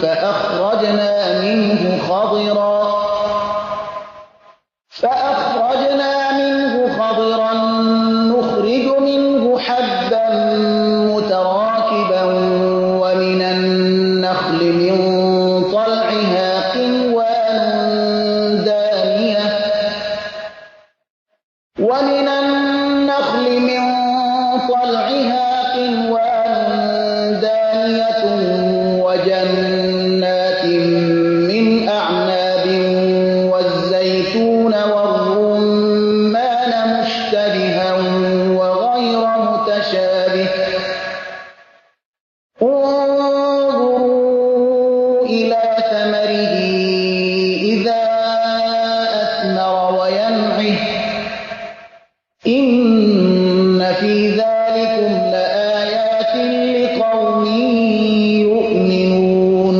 فأخرجنا منه خضرا نخرج منه حبا متراكبا ومن النخل من طلعها قنوان دانية وجنات من أعناب والزيتون والرمان مشتبها وغير متشابه انظروا إلى ثمره إذا أثمر وينعه إن في ذلكم لآيات لقوم یؤمنون.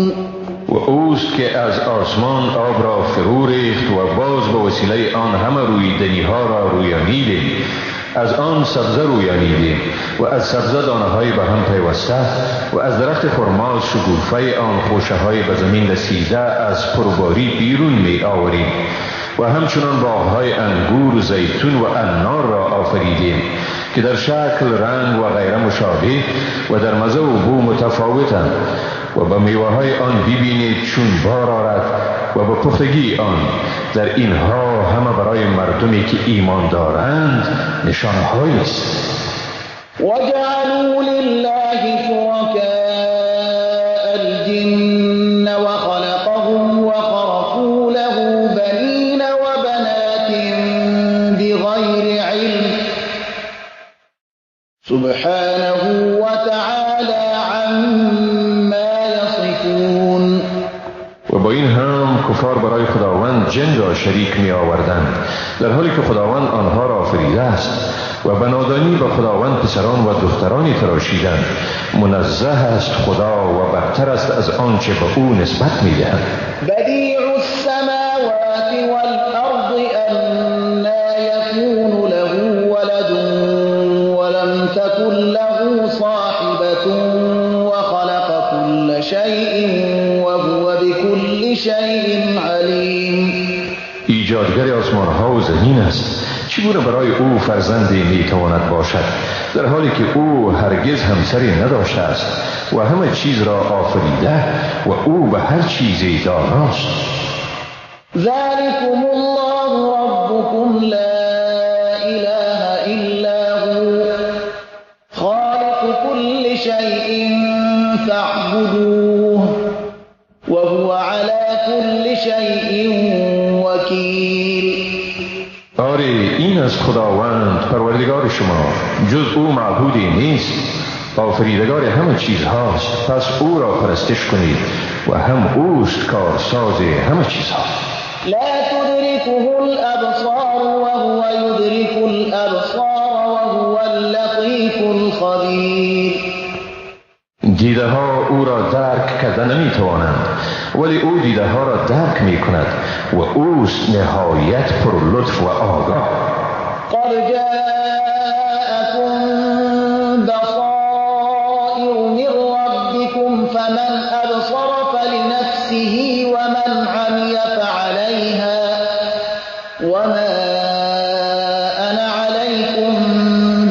و اوست که از آسمان آب را فرو ریخت و باز به وسیله آن همه رویدنی ها را رویانیدیم. از آن سبزه رویانیدیم و از سبزه دانه های به هم پیوسته و از درخت خرما شکوفه آن خوشه های به زمین رسیده از پروباری بیرون می آوریم و همچنان باغ‌های انگور و زیتون و انار را آفریدیم که در شکل، رنگ و غیره مشابه و در مزه و بو متفاوتند و به میوه‌های آن ببینید چون بار آرد و به پختگی آن. در اینها همه برای مردمی که ایمان دارند نشانه‌هایی است. وجعلوا لله شركاء الجن وخلقهم وخرقوا له بنين وبنات بغير علم سبحانه وتعالى عما يصفون. و با این هم کفار برای خداوند جن را شریک می آوردند در حالی که خداوند آنها را آفریده است و به نادانی به خداوند پسران و دخترانی تراشیدند. منزه است خدا و برتر است از آنچه به او نسبت می دهند. بدیع السماوات والارض أنى يكون له ولد ولم تكن له صاحبة وخلق كل شيء وهو بكل شيء عليم. ایجادگر آسمان ها و زمین است. چگونه برای او فرزندی میتواند باشد در حالی که او هرگز همسری نداشته است و همه چیز را آفریده و او به هر چیزی داناست. ذلكم الله ربكم لا إله إلا هو خالق كل شيء فاعبدوه وهو على كل شيء وكيل. آری این است خداوند پروردگار شما، جز او معبودی نیست، آفریدگار همه چیز هاست، پس او را پرستش کنید و هم اوست کارساز همه چیز ها. لا تدركه الأبصار وهو يدرك الأبصار وهو اللطيف الخبير. دیده ها او را درک کرده نمی توانند ولی او دیده ها را درک می کند و اوست نهایت پر لطف و آگاه. قد جاءكم بصائر من ربكم فمن أبصر فلنفسه ومن عمي فعليها وما أنا عليكم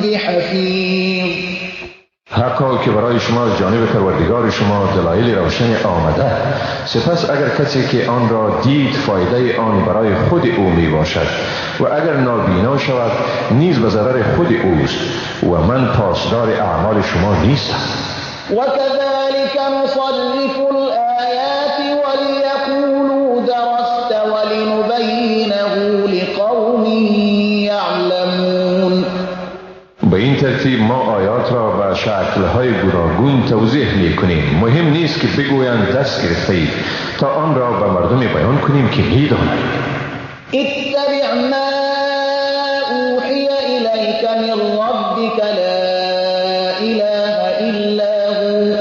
بحفيظ. حقا که برای شما از جانب پروردگار شما دلایل روشن آمده، سپس اگر کسی که آن را دید فایده آن برای خود او می باشد و اگر نابینا شود نیز به ضرر خود اوست و من پاسدار اعمال شما نیستم. وكذلك نصرف الآيات وليقولوا درست ولنبينه لقوم يعلمون. به این ترتیب ما آیات را به شکل‌های گوناگون توضیح می‌کنیم. مهم نیست که بگویند دست گرفتید تا آن را به مردم بیان کنیم که می‌دانند. اتبع ما اوحی الیک من ربک لا اله الا هو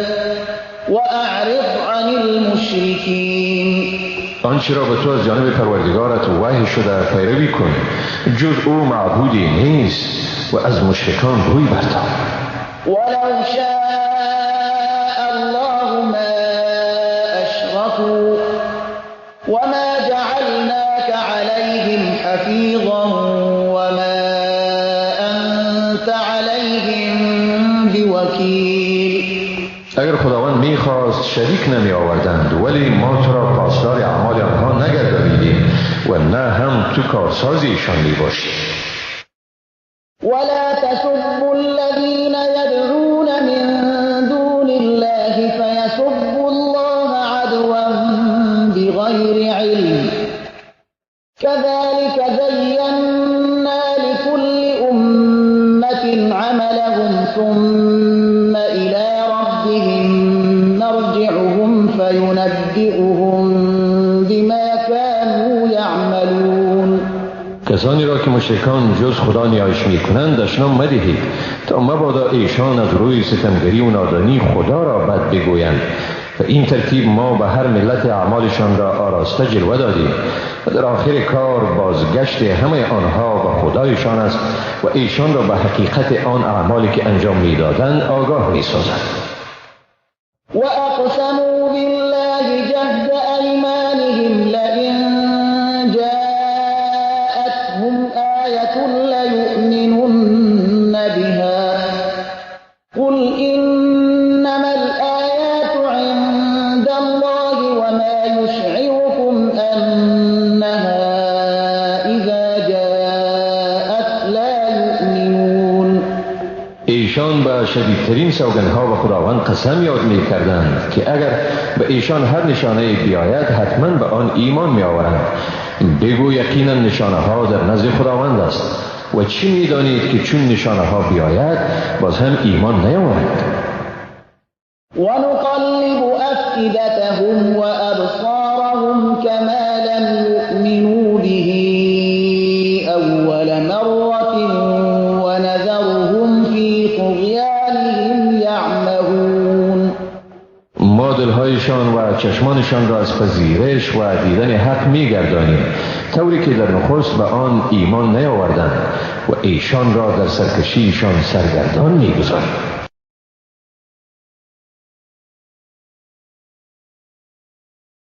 واعرض عن المشرکین. آنچه را به تو از جانب پروردگارت وحی شده پیروی کن، جز او معبودی نیست و از مشرکان روی برتاب. ولو شاء الله ما أشركوا وما جعلناك عليهم حفيظا وما أنت عليهم بوكيل. اگر خداوند میخواست شریک نمی آوردند، ولی ما تو را پاسدار اعمال آنها نگردانیدیم و نه هم تو کارسازی ایشان می باشی. ولا تسبوا الذين يدعون من دون الله فيسبوا الله عدوا بغير علم كذلك زينا لكل أمة عملهم ثم إلى ربهم مرجعهم فينبئهم بما كانوا يعملون. کسانی را که مشرکان جز خدا نیایش می کنند دشنام مدهید تا مبادا ایشان از روی ستمگری و نادانی خدا را بد بگویند. و این ترتیب ما به هر ملت اعمالشان را آراسته جلوه دادیم و در آخر کار بازگشت همه آنها به خدایشان است و ایشان را به حقیقت آن اعمالی که انجام می دادند آگاه می سازد. وأقسموا بالله جهد أيمانهم لئن جاءتهم آية ليؤمنن بها قل إنما الآيات عند الله وما يشعركم أنها إذا جاءت لا يؤمنون. ایشان به شدیدترین سوگندها و خداوند قسم یاد می کردند که اگر به ایشان هر نشانه بیاید حتما به آن ایمان می آورند. بگو یقینا نشانه ها در نزد خداوند است و چی می دانید که چون نشانه ها بیاید باز هم ایمان نیاورند. ونقلب أفئدتهم وأبصارهم كما لم يؤمنوا به أول مرة ونذرهم في طغيانهم يعمهون. ما دلهایشان و چشمانشان را از پذیرش و دیدن حق می گردانیم طوری که در نخست به آن ایمان نیاوردند و ایشان را در سرکشیشان سرگردان می گذاریم.